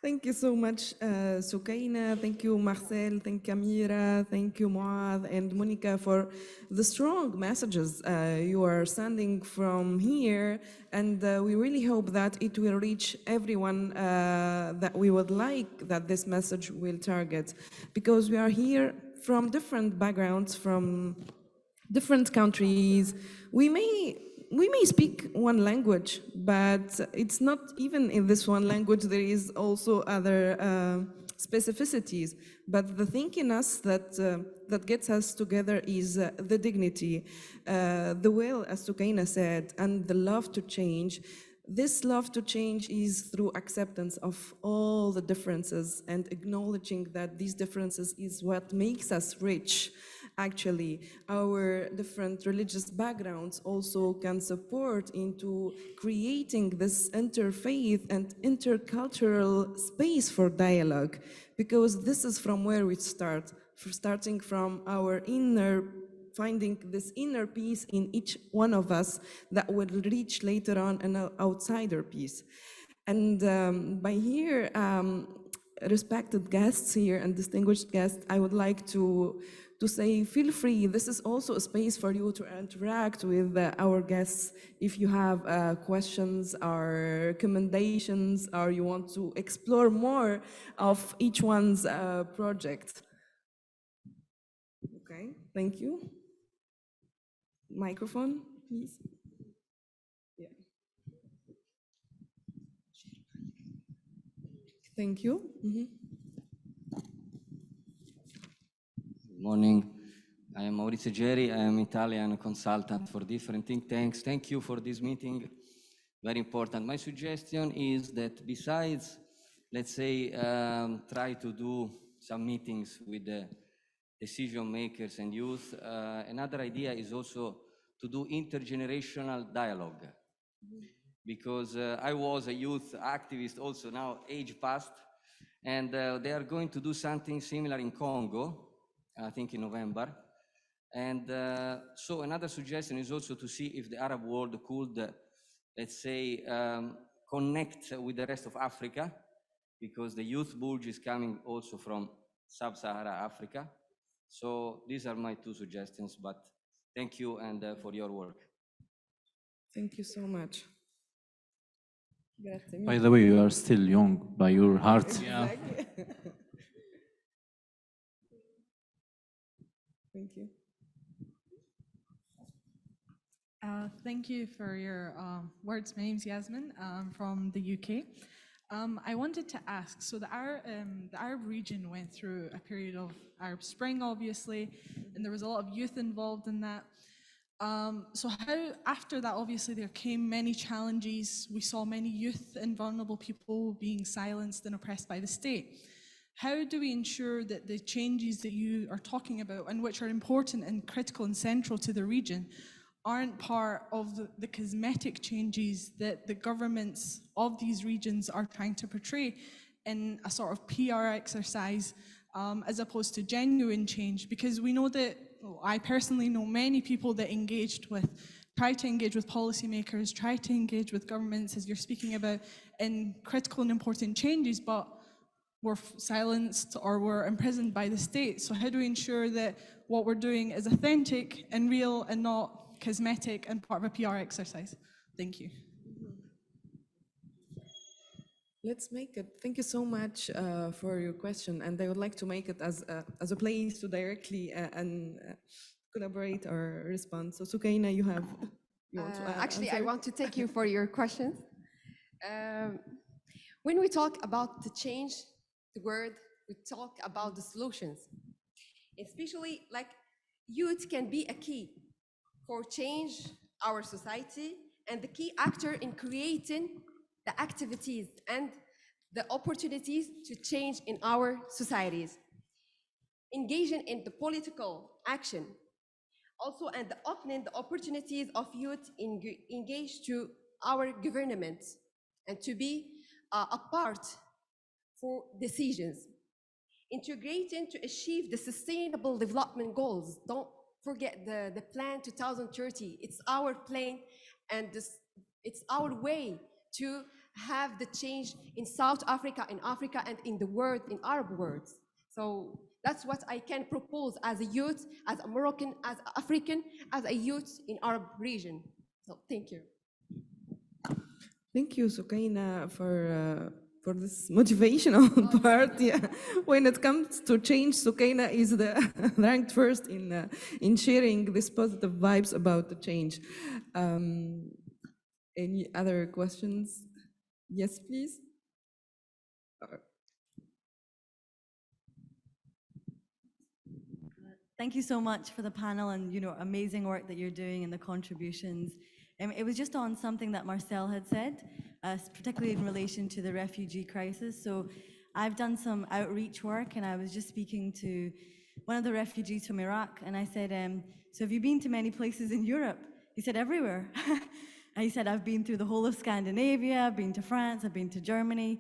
Thank you so much, Soukaina. Thank you, Marcel. Thank you, Ameera. Thank you, Muath and Monica, for the strong messages you are sending from here. And we really hope that it will reach everyone that we would like that this message will target. Because we are here from different backgrounds, from different countries. We may speak one language, but it's not even in this one language. There is also other specificities. But the thing in us that gets us together is the dignity, the will, as Soukaina said, and the love to change. This love to change is through acceptance of all the differences and acknowledging that these differences is what makes us rich. Actually, our different religious backgrounds also can support into creating this interfaith and intercultural space for dialogue, because this is from where we start, starting from our inner, finding this inner peace in each one of us that will reach later on an outsider peace. And by here, respected guests here and distinguished guests, I would like to say, feel free. This is also a space for you to interact with our guests if you have questions or recommendations, or you want to explore more of each one's project. Okay, thank you. Microphone, please. Yeah. Thank you. Good morning. I am Maurizio Geri. I am Italian consultant for different think tanks. Thank you for this meeting. Very important. My suggestion is that besides, let's say, try to do some meetings with the decision makers and youth, another idea is also to do intergenerational dialogue. Because I was a youth activist also, now age passed, and they are going to do something similar in Congo, I think in November. And so another suggestion is also to see if the Arab world could, let's say, connect with the rest of Africa, because the youth bulge is coming also from Sub-Saharan Africa. So these are my two suggestions, but thank you and for your work. Thank you so much. By the way, you are still young by your heart. Exactly. Thank you. Thank you for your words. My name's Yasmin. I'm from the UK. I wanted to ask, so the Arab region went through a period of Arab Spring, obviously, and there was a lot of youth involved in that. So how, after that, obviously, there came many challenges. We saw many youth and vulnerable people being silenced and oppressed by the state. How do we ensure that the changes that you are talking about, and which are important and critical and central to the region, aren't part of the cosmetic changes that the governments of these regions are trying to portray in a sort of PR exercise, as opposed to genuine change? Because we know that, I personally know many people that try to engage with policymakers, try to engage with governments, as you're speaking about, in critical and important changes, but were silenced or were imprisoned by the state. So how do we ensure that what we're doing is authentic and real and not cosmetic and part of a PR exercise? Thank you. Let's make it. Thank you so much for your question, and I would like to make it as a place to directly collaborate or respond. So Soukaina, you want to actually, answer? I want to thank you for your questions. When we talk about the change, the word, we talk about the solutions. Especially, like, youth can be a key for change our society and the key actor in creating the activities and the opportunities to change in our societies. Engaging in the political action, also, and the opening the opportunities of youth engage to our government and to be a part for decisions. Integrating to achieve the sustainable development goals. Don't forget the plan 2030. It's our plan, and it's our way to have the change in South Africa, in Africa, and in the world, in Arab world. So that's what I can propose as a youth, as a Moroccan, as African, as a youth in Arab region. So thank you. Thank you, Soukaina, for this motivational part. Yeah, when it comes to change, Soukaina is the ranked first in sharing these positive vibes about the change. Any other questions? Yes, please. Thank you so much for the panel and amazing work that you're doing and the contributions. It was just on something that Marcel had said, particularly in relation to the refugee crisis. So I've done some outreach work, and I was just speaking to one of the refugees from Iraq, and I said, so have you been to many places in Europe? He said, everywhere. And he said, I've been through the whole of Scandinavia, I've been to France, I've been to Germany.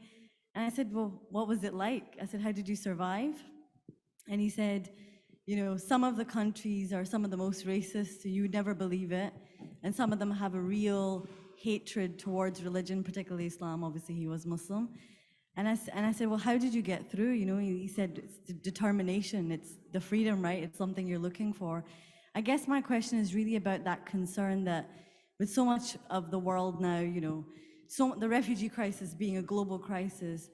And I said, well, what was it like? I said, how did you survive? And he said, some of the countries are some of the most racist, so you would never believe it. And some of them have a real hatred towards religion, particularly Islam. Obviously, he was Muslim. And I said, well, how did you get through? He said, it's the determination, it's the freedom, right? It's something you're looking for. I guess my question is really about that concern that with so much of the world now, so the refugee crisis being a global crisis,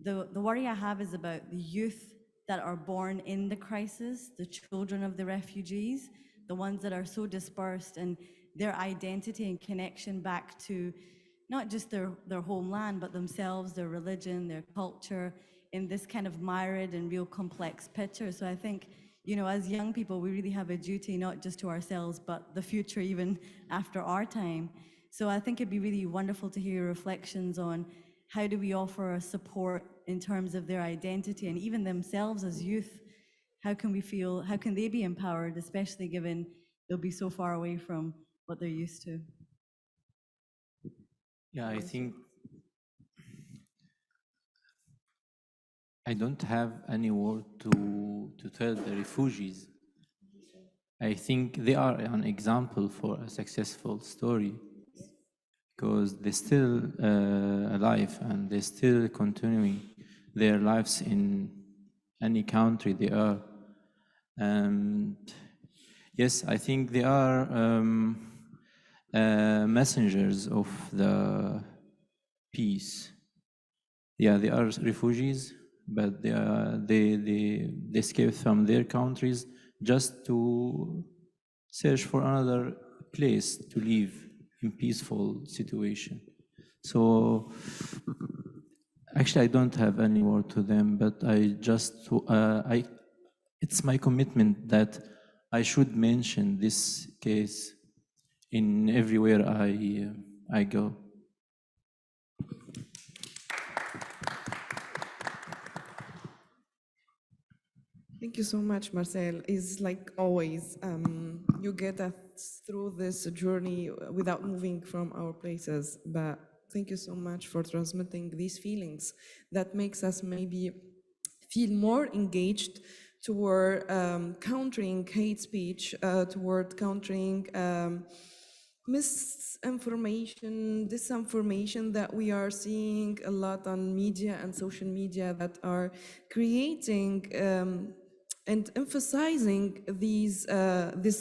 the worry I have is about the youth that are born in the crisis, the children of the refugees, the ones that are so dispersed, and their identity and connection back to not just their homeland, but themselves, their religion, their culture, in this kind of myriad and real complex picture. So I think, as young people, we really have a duty, not just to ourselves, but the future even after our time. So I think it'd be really wonderful to hear your reflections on how do we offer support in terms of their identity and even themselves as youth. How can they be empowered, especially given they'll be so far away from what they're used to? Yeah, I think I don't have any word to tell the refugees. I think they are an example for a successful story, because they're still alive and they're still continuing their lives in any country they are. And yes, I think they are messengers of the peace. Yeah, they are refugees, but they escaped from their countries just to search for another place to live in peaceful situation. So actually, I don't have any word to them, but I just it's my commitment that I should mention this case in everywhere I go. Thank you so much, Marcel. It's like always, you get us through this journey without moving from our places. But thank you so much for transmitting these feelings that makes us maybe feel more engaged toward countering hate speech, toward countering misinformation, disinformation that we are seeing a lot on media and social media that are creating and emphasizing this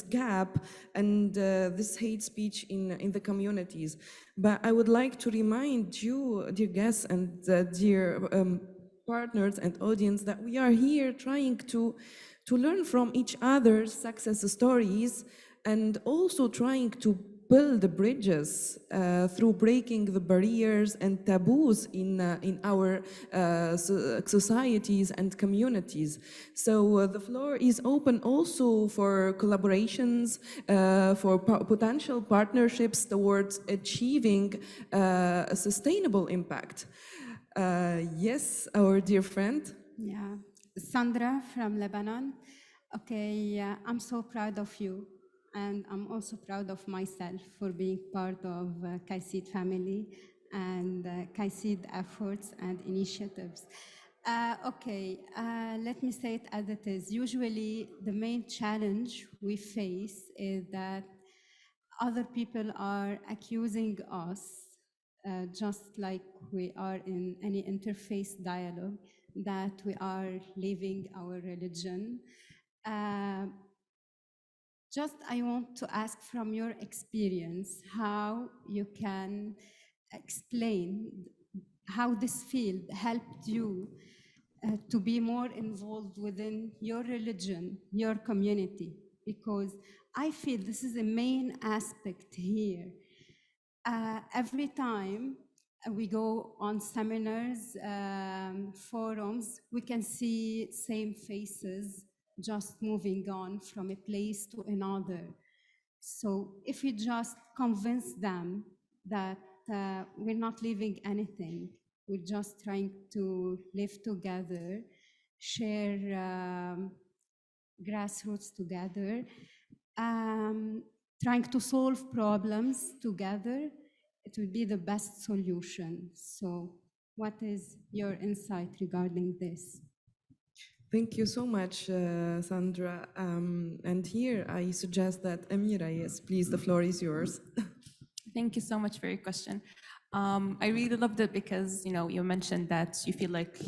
gap and this hate speech in the communities. But I would like to remind you, dear guests and dear partners and audience, that we are here trying to learn from each other's success stories and also trying to build bridges through breaking the barriers and taboos in our societies and communities. So the floor is open also for collaborations, for potential partnerships towards achieving a sustainable impact. Yes, our dear friend. Yeah, Sandra from Lebanon. Okay, I'm so proud of you. And I'm also proud of myself for being part of KAICIID family and KAICIID efforts and initiatives. Let me say it as it is. Usually the main challenge we face is that other people are accusing us, just like we are in any interfaith dialogue, that we are leaving our religion. I want to ask from your experience how you can explain how this field helped you to be more involved within your religion, your community, because I feel this is a main aspect here. Every time we go on seminars, forums, we can see same faces just moving on from a place to another. So if we just convince them that we're not leaving anything, we're just trying to live together, share grassroots together, trying to solve problems together, it will be the best solution. So what is your insight regarding this? Thank you so much, Sandra. And here I suggest that Ameera, yes, please, the floor is yours. Thank you so much for your question. I really loved it because, you mentioned that you feel like,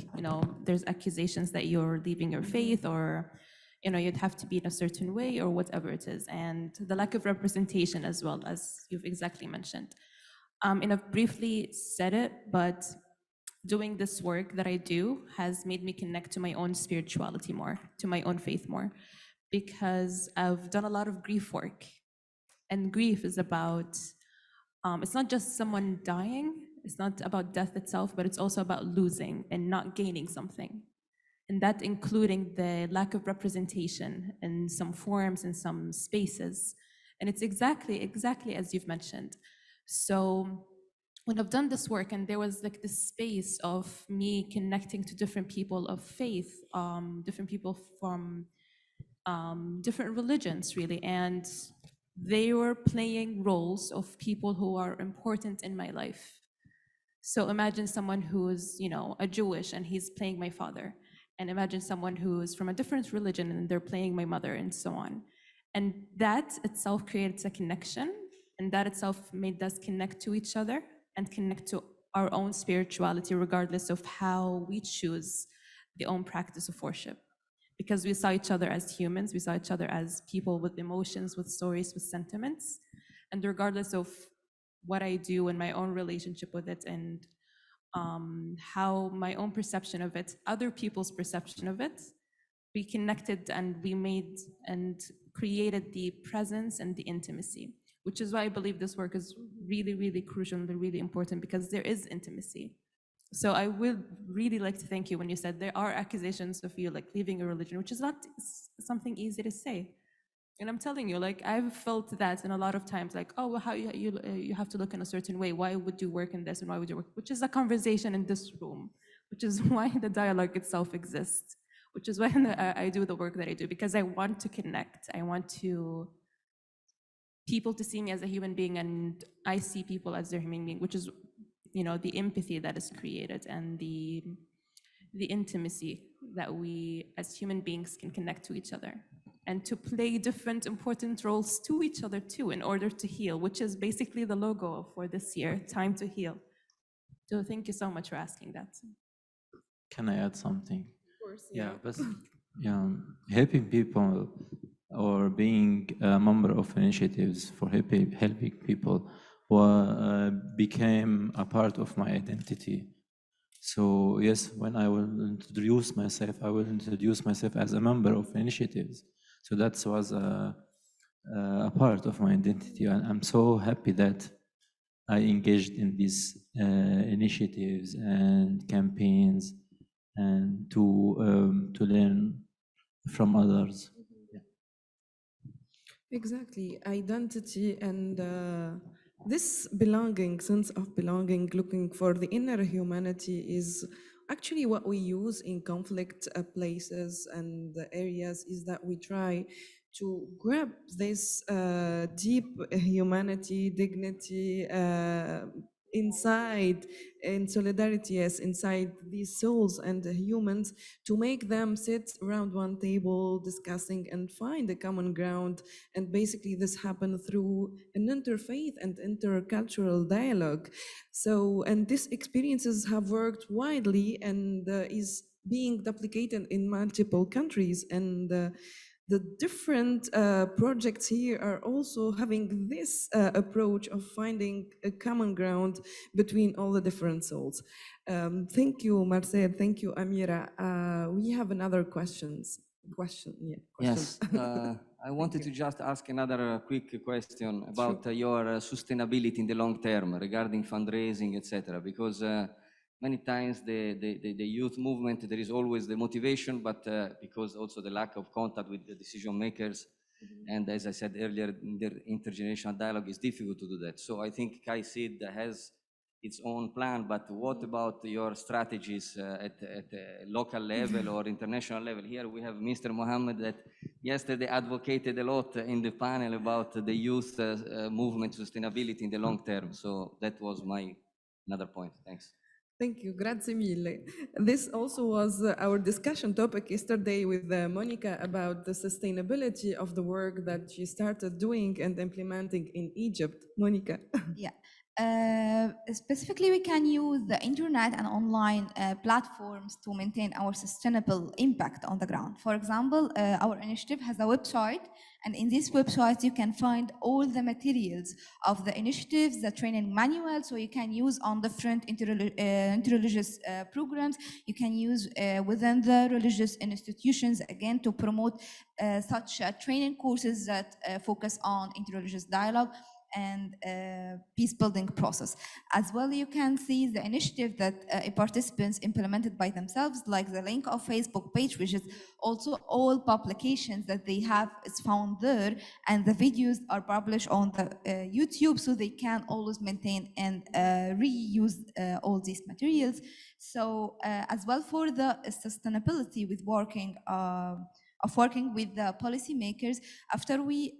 there's accusations that you're leaving your faith or, you'd have to be in a certain way or whatever it is. And the lack of representation as well, as you've exactly mentioned. And I've briefly said it, but doing this work that I do has made me connect to my own spirituality more, to my own faith more, because I've done a lot of grief work. And grief is about, it's not just someone dying, it's not about death itself, but it's also about losing and not gaining something. And that including the lack of representation in some forums, in some spaces. And it's exactly as you've mentioned. So when I've done this work and there was like this space of me connecting to different people of faith, different people from different religions really, and they were playing roles of people who are important in my life. So imagine someone who's, a Jewish and he's playing my father, and imagine someone who's from a different religion and they're playing my mother, and so on. And that itself creates a connection, and that itself made us connect to each other and connect to our own spirituality, regardless of how we choose the own practice of worship. because we saw each other as humans, we saw each other as people with emotions, with stories, with sentiments. And regardless of what I do and my own relationship with it, and how my own perception of it, other people's perception of it, we connected and we made and created the presence and the intimacy, which is why I believe this work is really, really crucial and really important, because there is intimacy. So I would really like to thank you when you said there are accusations of you like leaving a religion, which is not something easy to say. And I'm telling you, like, I've felt that in a lot of times, like, oh, well, how you have to look in a certain way. Why would you work in this and why would you work? Which is a conversation in this room, which is why the dialogue itself exists, which is why I do the work that I do, because I want to connect. I want people to see me as a human being, and I see people as their human being, which is, you know, the empathy that is created and the intimacy that we as human beings can connect to each other and to play different important roles to each other too in order to heal, which is basically the logo for this year, Time to Heal. So thank you so much for asking that. Can I add something? Of course, yeah. But yeah, helping people or being a member of initiatives for helping people became a part of my identity. So yes, when I will introduce myself, I will introduce myself as a member of initiatives. So that was a part of my identity, and I'm so happy that I engaged in these initiatives and campaigns, and to learn from others. Yeah. Exactly, identity and this belonging, sense of belonging, looking for the inner humanity is actually what we use in conflict places and areas, is that we try to grab this deep humanity, dignity inside, in solidarity, yes, inside these souls and the humans, to make them sit around one table discussing and find a common ground. And basically this happened through an interfaith and intercultural dialogue. So, and these experiences have worked widely and is being duplicated in multiple countries. And the different projects here are also having this approach of finding a common ground between all the different souls. Thank you, Marcel. Thank you, Ameera. We have another question. Yes, I wanted to just ask another quick question about your sustainability in the long term regarding fundraising, etc. Because many times the youth movement, there is always the motivation, but because also the lack of contact with the decision makers, and as I said earlier, the intergenerational dialogue is difficult to do that. So I think KAICIID has its own plan, but what about your strategies at local level or international level? Here we have Mr. Mohammed that yesterday advocated a lot in the panel about the youth movement sustainability in the long term. So that was my another point. Thanks. Thank you, grazie mille. This also was our discussion topic yesterday with Monica about the sustainability of the work that she started doing and implementing in Egypt. Monica. Yeah. Specifically, we can use the internet and online platforms to maintain our sustainable impact on the ground. For example, our initiative has a website, and in this website, you can find all the materials of the initiatives, the training manual, so you can use on different interreligious programs. You can use within the religious institutions, again, to promote such training courses that focus on interreligious dialogue and peace building process. As well, you can see the initiative that participants implemented by themselves, like the link of Facebook page, which is also all publications that they have is found there, and the videos are published on the YouTube, so they can always maintain and reuse all these materials. So as well, for the sustainability with working with the policymakers, after we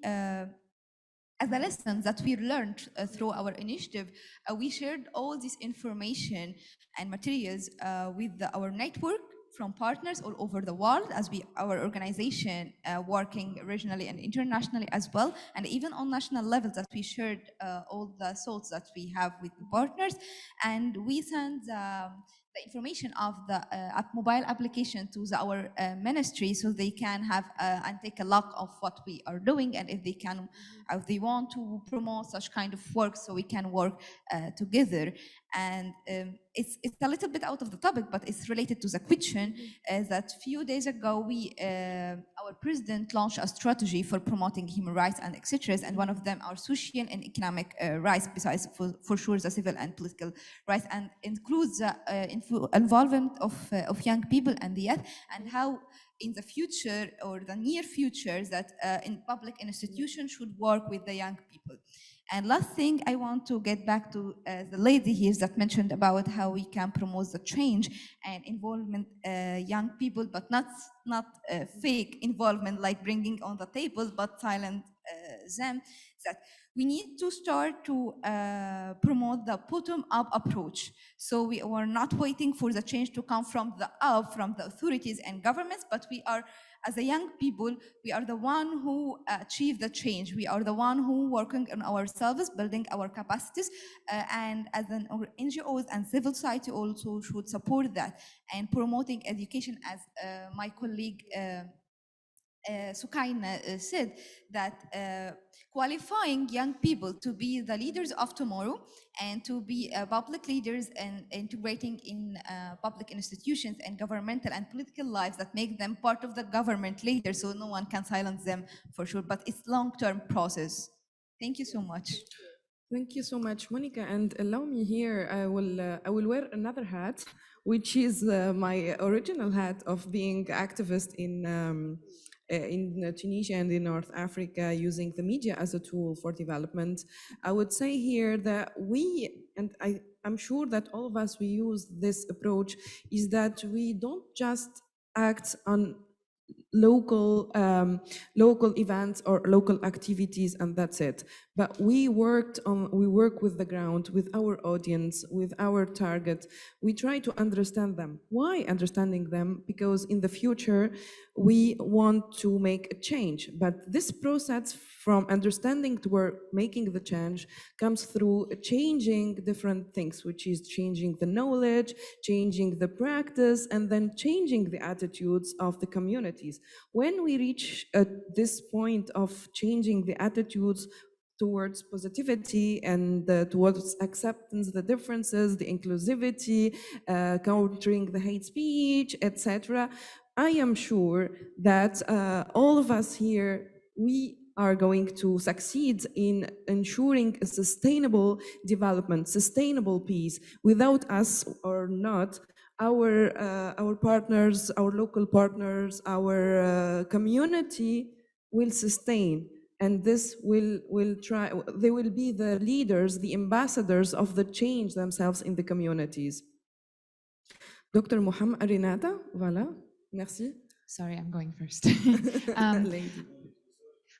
as the lessons that we learned through our initiative, we shared all this information and materials with our network from partners all over the world, as our organization working regionally and internationally as well, and even on national levels, that we shared all the thoughts that we have with the partners, and we send the the information of the mobile application to our ministry, so they can have and take a look of what we are doing, and if they can, if they want to promote such kind of work, so we can work together. And it's a little bit out of the topic, but it's related to the question that few days ago our president launched a strategy for promoting human rights and etc. And one of them are social and economic rights, besides for sure the civil and political rights, and includes the involvement of young people and the youth, and how in the future or the near future that in public institutions should work with the young people. And last thing, I want to get back to the lady here that mentioned about how we can promote the change and involvement young people, but not fake involvement like bringing on the table, but silent them. That we need to start to promote the bottom-up approach. So we are not waiting for the change to come from the up, from the authorities and governments, but we are, as a young people, we are the one who achieve the change. We are the one who working on ourselves, building our capacities, and as an NGOs and civil society also should support that, and promoting education, as my colleague Soukaina said, that qualifying young people to be the leaders of tomorrow and to be public leaders and integrating in public institutions and governmental and political lives that make them part of the government later, so no one can silence them for sure, but it's long-term process. Thank you so much. Thank you so much, Monica. And allow me here, I will wear another hat, which is my original hat of being activist in Tunisia and in North Africa, using the media as a tool for development. I would say here that I'm sure that all of us, we use this approach, is that we don't just act on local events or local activities and that's it, but we work with the ground, with our audience, with our target. We try to understand them. Why understanding them? Because in the future we want to make a change, but this process from understanding to making the change comes through changing different things, which is changing the knowledge, changing the practice, and then changing the attitudes of the communities. When we reach this point of changing the attitudes towards positivity and towards acceptance, the differences, the inclusivity, countering the hate speech, etc., I am sure that all of us here, we are going to succeed in ensuring a sustainable development, sustainable peace. Without us or not, our partners, our local partners, our community will sustain, and this they will be the leaders, the ambassadors of the change themselves in the communities. Dr. Mohammed Renata, voilà, merci. Sorry, I'm going first.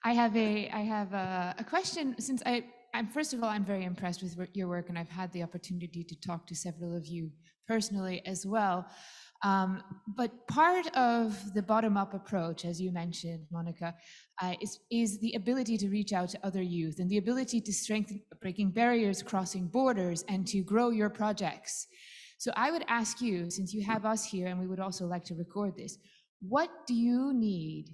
I have a question, since first of all, I'm very impressed with your work, and I've had the opportunity to talk to several of you personally as well. But part of the bottom-up approach, as you mentioned, Monica, is the ability to reach out to other youth and the ability to strengthen breaking barriers, crossing borders, and to grow your projects. So I would ask you, since you have us here, and we would also like to record this, what do you need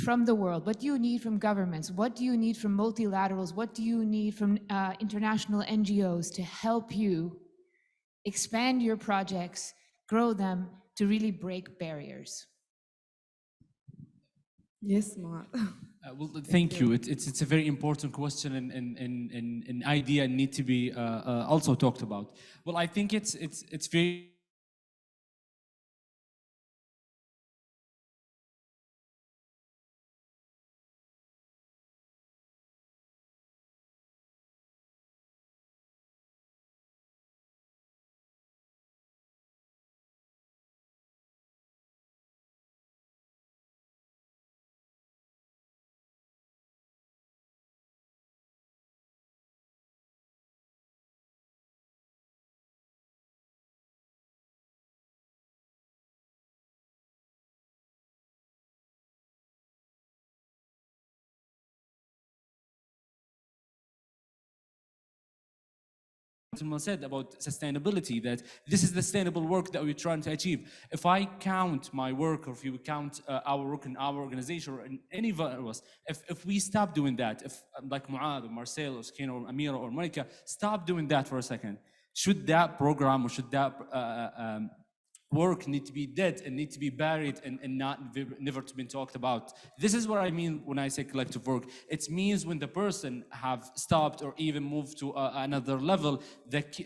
from the world? What do you need from governments? What do you need from multilaterals? What do you need from international NGOs to help you expand your projects, grow them, to really break barriers? Yes, Muath. Well, thank you. It's a very important question and an idea need to be also talked about. Well, I think it's very gentleman said about sustainability, that this is the sustainable work that we're trying to achieve. If I count my work, or if you count our work in our organization, or in any of us, if we stop doing that, if like Muath or Marcel or Soukaina or Ameera or Monica stop doing that for a second, should that program or should that work need to be dead and need to be buried and never to be talked about? This is what I mean when I say collective work. It means when the person have stopped or even moved to another level,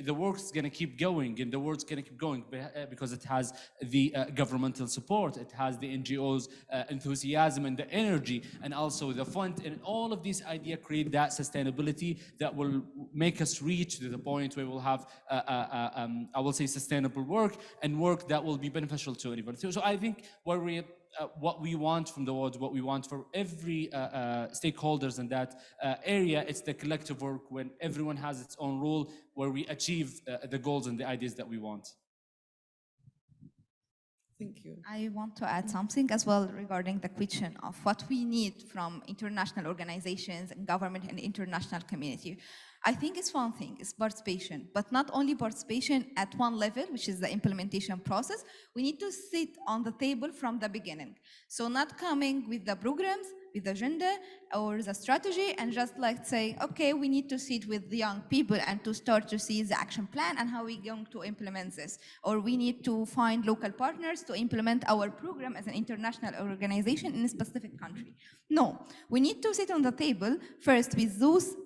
the work's gonna keep going, and the work's gonna keep going because it has the governmental support, it has the NGOs enthusiasm and the energy, and also the fund, and all of these ideas create that sustainability that will make us reach to the point where we'll have I will say sustainable work, and work that will be beneficial to anyone. So I think what we want from the world, what we want for every stakeholders in that area, it's the collective work when everyone has its own role, where we achieve the goals and the ideas that we want. Thank you. I want to add something as well regarding the question of what we need from international organizations and government and international community. I think it's one thing, it's participation, but not only participation at one level, which is the implementation process. We need to sit on the table from the beginning. So not coming with the programs, with the agenda or the strategy, and just like say, okay, we need to sit with the young people and to start to see the action plan and how we're going to implement this. Or we need to find local partners to implement our program as an international organization in a specific country. No, we need to sit on the table first with those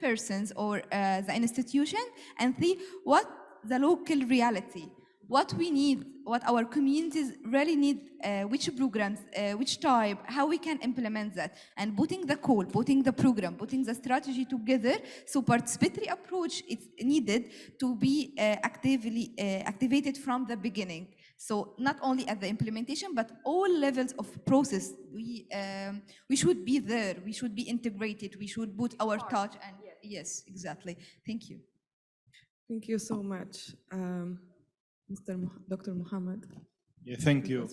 persons or the institution and see what the local reality, what we need, what our communities really need, which programs, which type, how we can implement that, and putting the call, putting the program, putting the strategy together. So participatory approach is needed to be activated from the beginning. So not only at the implementation, but all levels of process, we should be there, we should be integrated, we should put our touch, and yes, exactly. Thank you. Thank you so much. Dr. Muhammad. Yeah, thank you.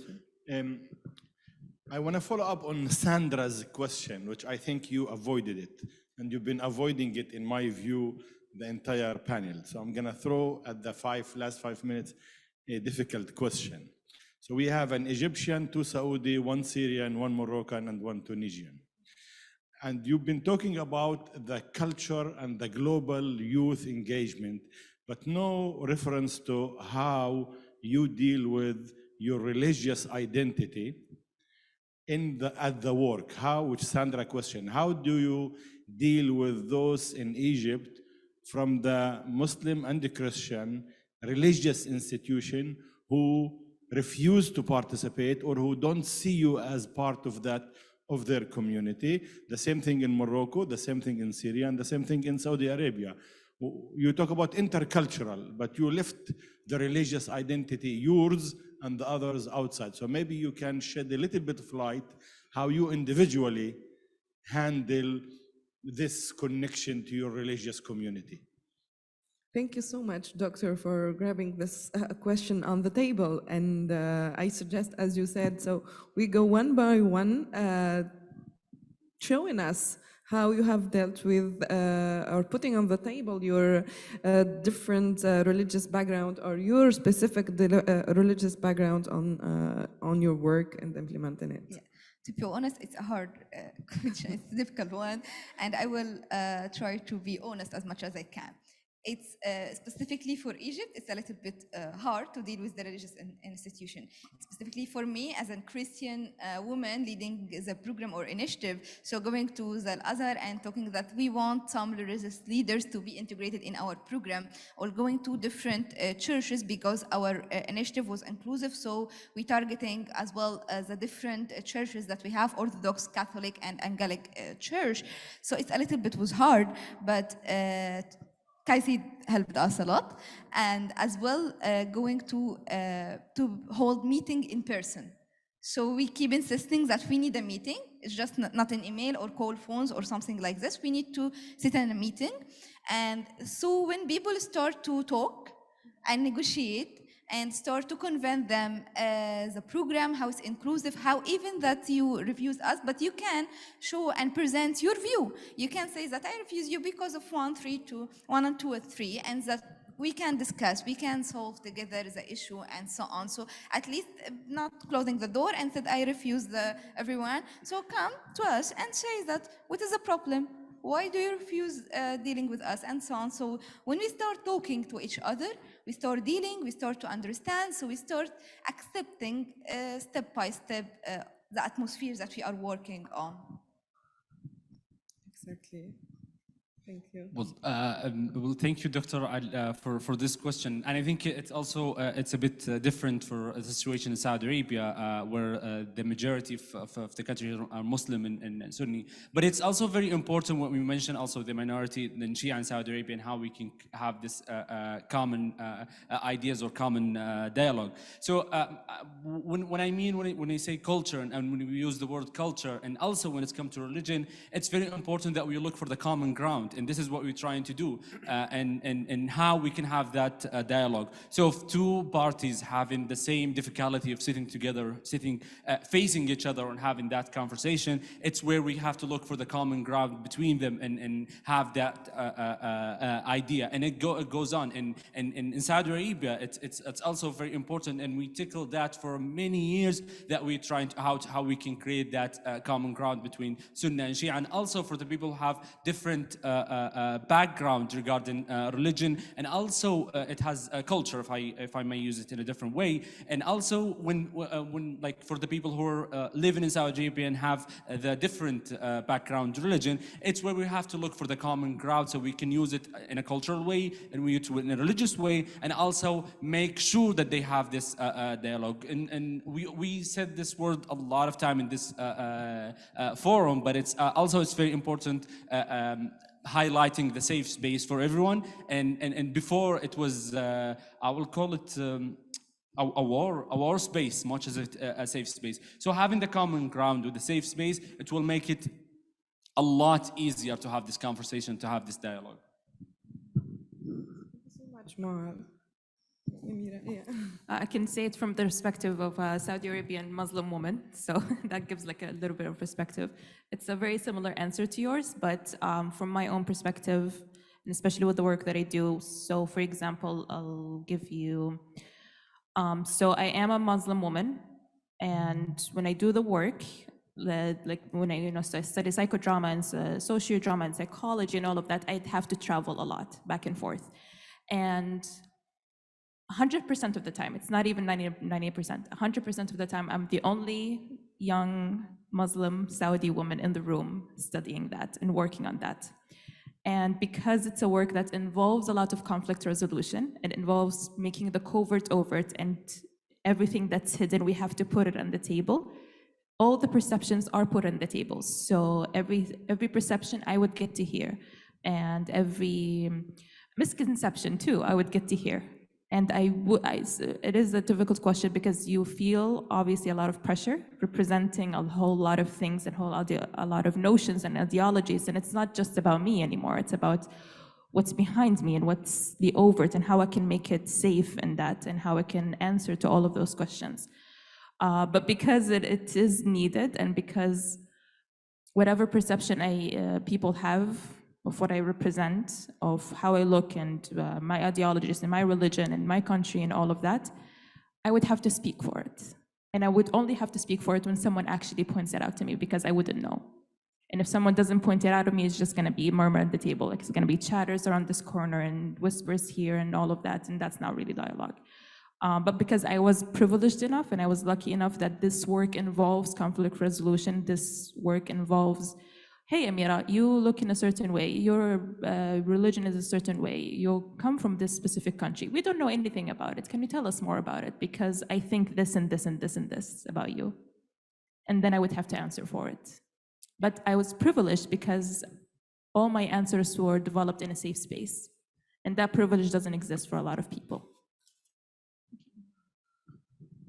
I want to follow up on Sandra's question, which I think you avoided it, and you've been avoiding it, in my view, the entire panel. So I'm going to throw at the last 5 minutes a difficult question. So we have an Egyptian, 2 Saudi, 1 Syrian, 1 Moroccan, and 1 Tunisian. And you've been talking about the culture and the global youth engagement, but no reference to how you deal with your religious identity at the work. Which Sandra questioned, how do you deal with those in Egypt from the Muslim and the Christian religious institution who refuse to participate or who don't see you as part of that, of their community? The same thing in Morocco, the same thing in Syria, and the same thing in Saudi Arabia. You talk about intercultural, but you left the religious identity, yours and the others, outside. So maybe you can shed a little bit of light how you individually handle this connection to your religious community. Thank you so much, Doctor, for grabbing this question on the table. And I suggest, as you said, so we go one by one, showing us how you have dealt with or putting on the table your different religious background or your specific religious background on your work and implementing it. Yeah. To be honest, it's a hard question, it's a difficult one, and I will try to be honest as much as I can. It's specifically for Egypt, it's a little bit hard to deal with the religious institution. Specifically for me, as a Christian woman leading the program or initiative, so going to the Al-Azhar and talking that we want some religious leaders to be integrated in our program, or going to different churches because our initiative was inclusive, so we targeting as well as the different churches that we have, Orthodox, Catholic, and Angelic Church. So it's a little bit was hard, but KAICIID helped us a lot, and as well going to hold meeting in person. So we keep insisting that we need a meeting. It's just not an email or call phones or something like this. We need to sit in a meeting. And so when people start to talk and negotiate and start to convince them the program, how it's inclusive, how even that you refuse us, but you can show and present your view. You can say that I refuse you because of 1, 3, 2, 1 and 2 and 3, and that we can discuss, we can solve together the issue and so on. So at least not closing the door and said, I refuse everyone. So come to us and say that, what is the problem? Why do you refuse dealing with us and so on? So when we start talking to each other, we start dealing, we start to understand, so we start accepting step by step the atmosphere that we are working on. Exactly. Thank you. Well, thank you, Dr. For this question. And I think it's also it's a bit different for the situation in Saudi Arabia, where the majority of the country are Muslim and Sunni. But it's also very important when we mention also the minority in Shia and Saudi Arabia and how we can have this common ideas or common dialogue. So when I say culture and when we use the word culture, and also when it's come to religion, it's very important that we look for the common ground. And this is what we're trying to do, and how we can have that dialogue. So if two parties having the same difficulty of sitting together, facing each other and having that conversation, it's where we have to look for the common ground between them and have that idea. And it goes on. And in Saudi Arabia, it's also very important, and we tackle that for many years, that we're trying to how we can create that common ground between Sunnah and Shia, and also for the people who have different background regarding religion, and also it has a culture, if I may use it in a different way. And also when like for the people who are living in Saudi Arabia and have the different background religion, it's where we have to look for the common ground, so we can use it in a cultural way and we use it in a religious way, and also make sure that they have this dialogue. And we said this word a lot of time in this forum, but it's very important. Highlighting the safe space for everyone, and before it was I will call it a war space, much as a safe space. So having the common ground with the safe space, it will make it a lot easier to have this conversation, to have this dialogue. Thank you so much, Muath. Ameera, yeah. I can say it from the perspective of a Saudi Arabian Muslim woman, so that gives like a little bit of perspective. It's a very similar answer to yours, but from my own perspective, and especially with the work that I do. So for example, I'll give you, so I am a Muslim woman, and when I do the work, like when I study psychodrama and sociodrama and psychology and all of that, I'd have to travel a lot back and forth. And 100% of the time, it's not even 98%, 100% of the time, I'm the only young Muslim Saudi woman in the room studying that and working on that. And because it's a work that involves a lot of conflict resolution, it involves making the covert overt, and everything that's hidden, we have to put it on the table. All the perceptions are put on the table. So every perception I would get to hear, and every misconception too, I would get to hear. And it is a difficult question because you feel obviously a lot of pressure representing a whole lot of things and a lot of notions and ideologies. And it's not just about me anymore. It's about what's behind me and what's the overt and how I can make it safe in that and how I can answer to all of those questions. But because it is needed, and because whatever perception people have of what I represent, of how I look, and my ideologies and my religion and my country and all of that, I would have to speak for it. And I would only have to speak for it when someone actually points it out to me, because I wouldn't know. And if someone doesn't point it out to me, it's just gonna be murmur at the table. Like it's gonna be chatters around this corner and whispers here and all of that, and that's not really dialogue. But because I was privileged enough and I was lucky enough that this work involves conflict resolution, this work involves, hey, Ameera, you look in a certain way, your religion is a certain way, you come from this specific country. We don't know anything about it. Can you tell us more about it? Because I think this and this and this and this about you. And then I would have to answer for it. But I was privileged because all my answers were developed in a safe space. And that privilege doesn't exist for a lot of people.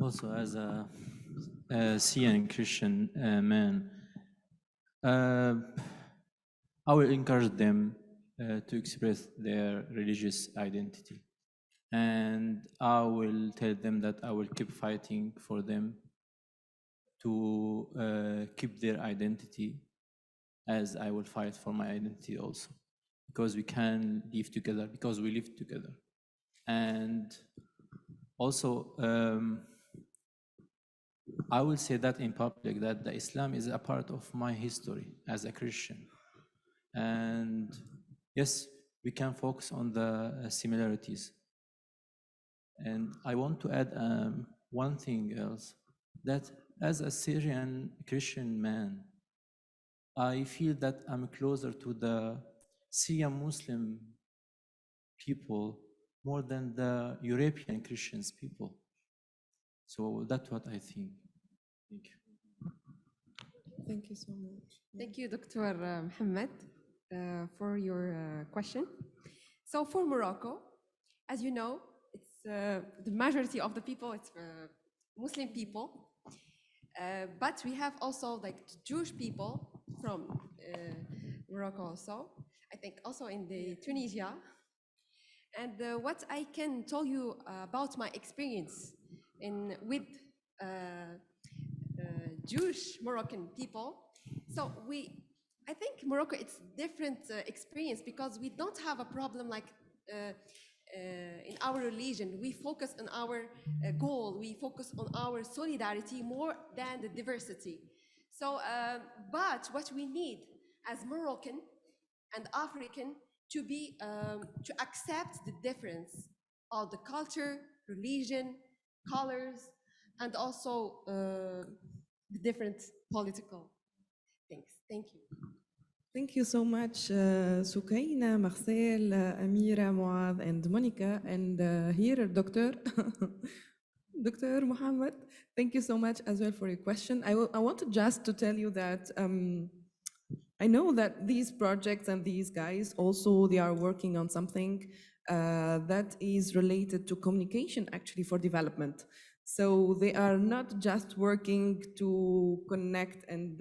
Also, as a Sian Christian man, I will encourage them to express their religious identity. And I will tell them that I will keep fighting for them to keep their identity, as I will fight for my identity also. Because we can live together, because we live together. And also, I will say that in public, that the Islam is a part of my history as a Christian. And yes, we can focus on the similarities. And I want to add one thing else, that as a Syrian Christian man, I feel that I'm closer to the Syrian Muslim people more than the European Christians people. So that's what I think. Thank you. Thank you so much. Thank you, Dr. Mohammed, for your question. So for Morocco, as you know, it's the majority of the people, it's Muslim people. But we have also like Jewish people from Morocco also, I think also in the Tunisia. And what I can tell you about my experience with Jewish Moroccan people. So I think Morocco, it's different experience because we don't have a problem like in our religion. We focus on our goal, we focus on our solidarity more than the diversity. So, but what we need as Moroccan and African to be, to accept the difference of the culture, religion, colors, and also the different political things. Thank you. Thank you so much, Soukaina, Marcel, Ameera, Muath, and Monica, and here, Dr. Mohammed. Thank you so much as well for your question. I wanted just to tell you that I know that these projects and these guys also, they are working on something that is related to communication actually for development. So they are not just working to connect and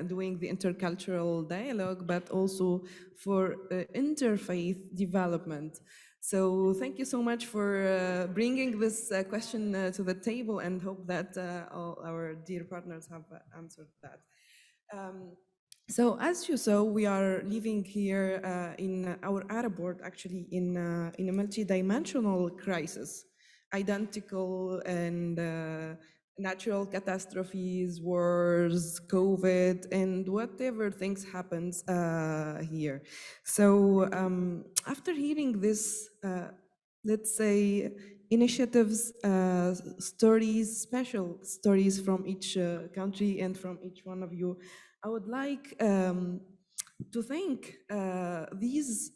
doing the intercultural dialogue, but also for interfaith development. So thank you so much for bringing this question to the table, and hope that all our dear partners have answered that. So as you saw, we are living here in our Arab world, actually in a multi-dimensional crisis, identical and natural catastrophes, wars, COVID, and whatever things happens here. So after hearing this, let's say, initiatives, stories, special stories from each country and from each one of you, I would like to thank these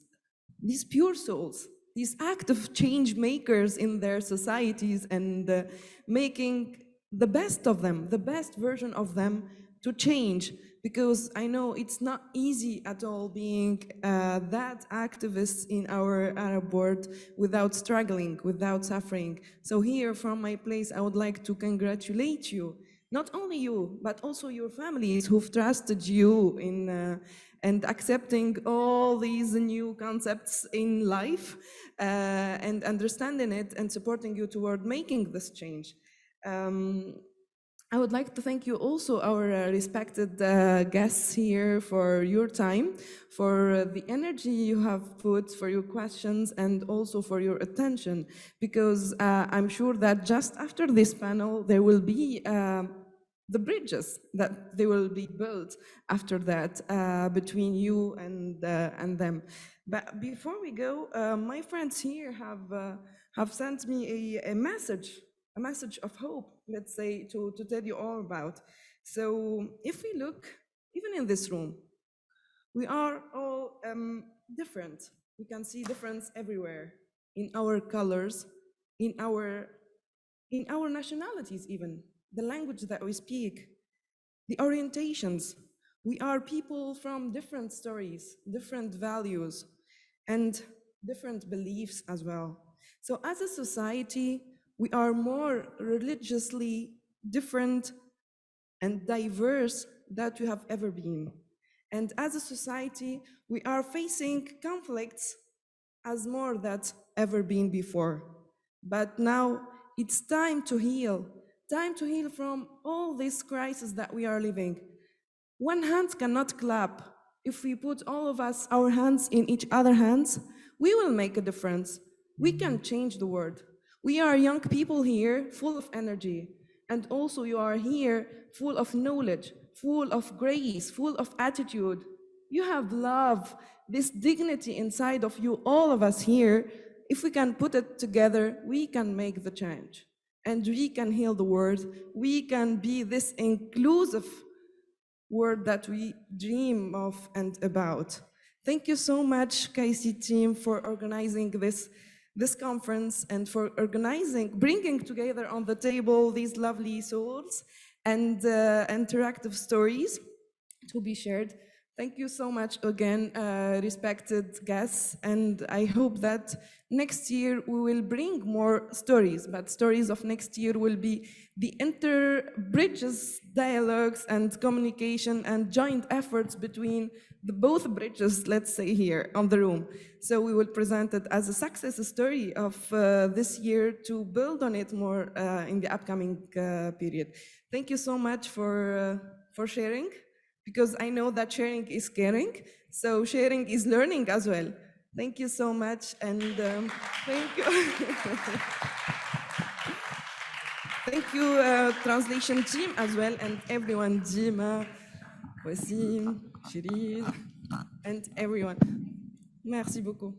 pure souls, these active change makers in their societies, and making the best of them, the best version of them to change. Because I know it's not easy at all being that activist in our Arab world without struggling, without suffering. So here from my place, I would like to congratulate you. Not only you, but also your families who've trusted you in and accepting all these new concepts in life and understanding it and supporting you toward making this change. I would like to thank you also, our respected guests here, for your time, for the energy you have put, for your questions, and also for your attention, because I'm sure that just after this panel, there will be the bridges that they will be built after that between you and them. But before we go, my friends here have sent me a message of hope, let's say, to tell you all about. So if we look, even in this room, we are all different. We can see difference everywhere, in our colors, in our nationalities even, the language that we speak, the orientations. We are people from different stories, different values, and different beliefs as well. So as a society, we are more religiously different and diverse than we have ever been. And as a society, we are facing conflicts as more than ever been before. But now it's time to heal from all these crises that we are living. One hand cannot clap. If we put all of us, our hands in each other's hands, we will make a difference. We can change the world. We are young people here, full of energy. And also you are here full of knowledge, full of grace, full of attitude. You have love, this dignity inside of you, all of us here. If we can put it together, we can make the change. And we can heal the world. We can be this inclusive world that we dream of and about. Thank you so much, KAICIID team, for organizing this conference and for bringing together on the table these lovely souls and interactive stories to be shared. Thank you so much again, respected guests, and I hope that next year we will bring more stories, but stories of next year will be the inter-bridges dialogues and communication and joint efforts between both bridges, let's say, here on the room. So we will present it as a success story of this year to build on it more in the upcoming period. Thank you so much for sharing. Because I know that sharing is caring, so sharing is learning as well. Thank you so much, and thank you. Thank you, translation team as well, and everyone, Dima, Wasim, Shirin, and everyone. Merci beaucoup.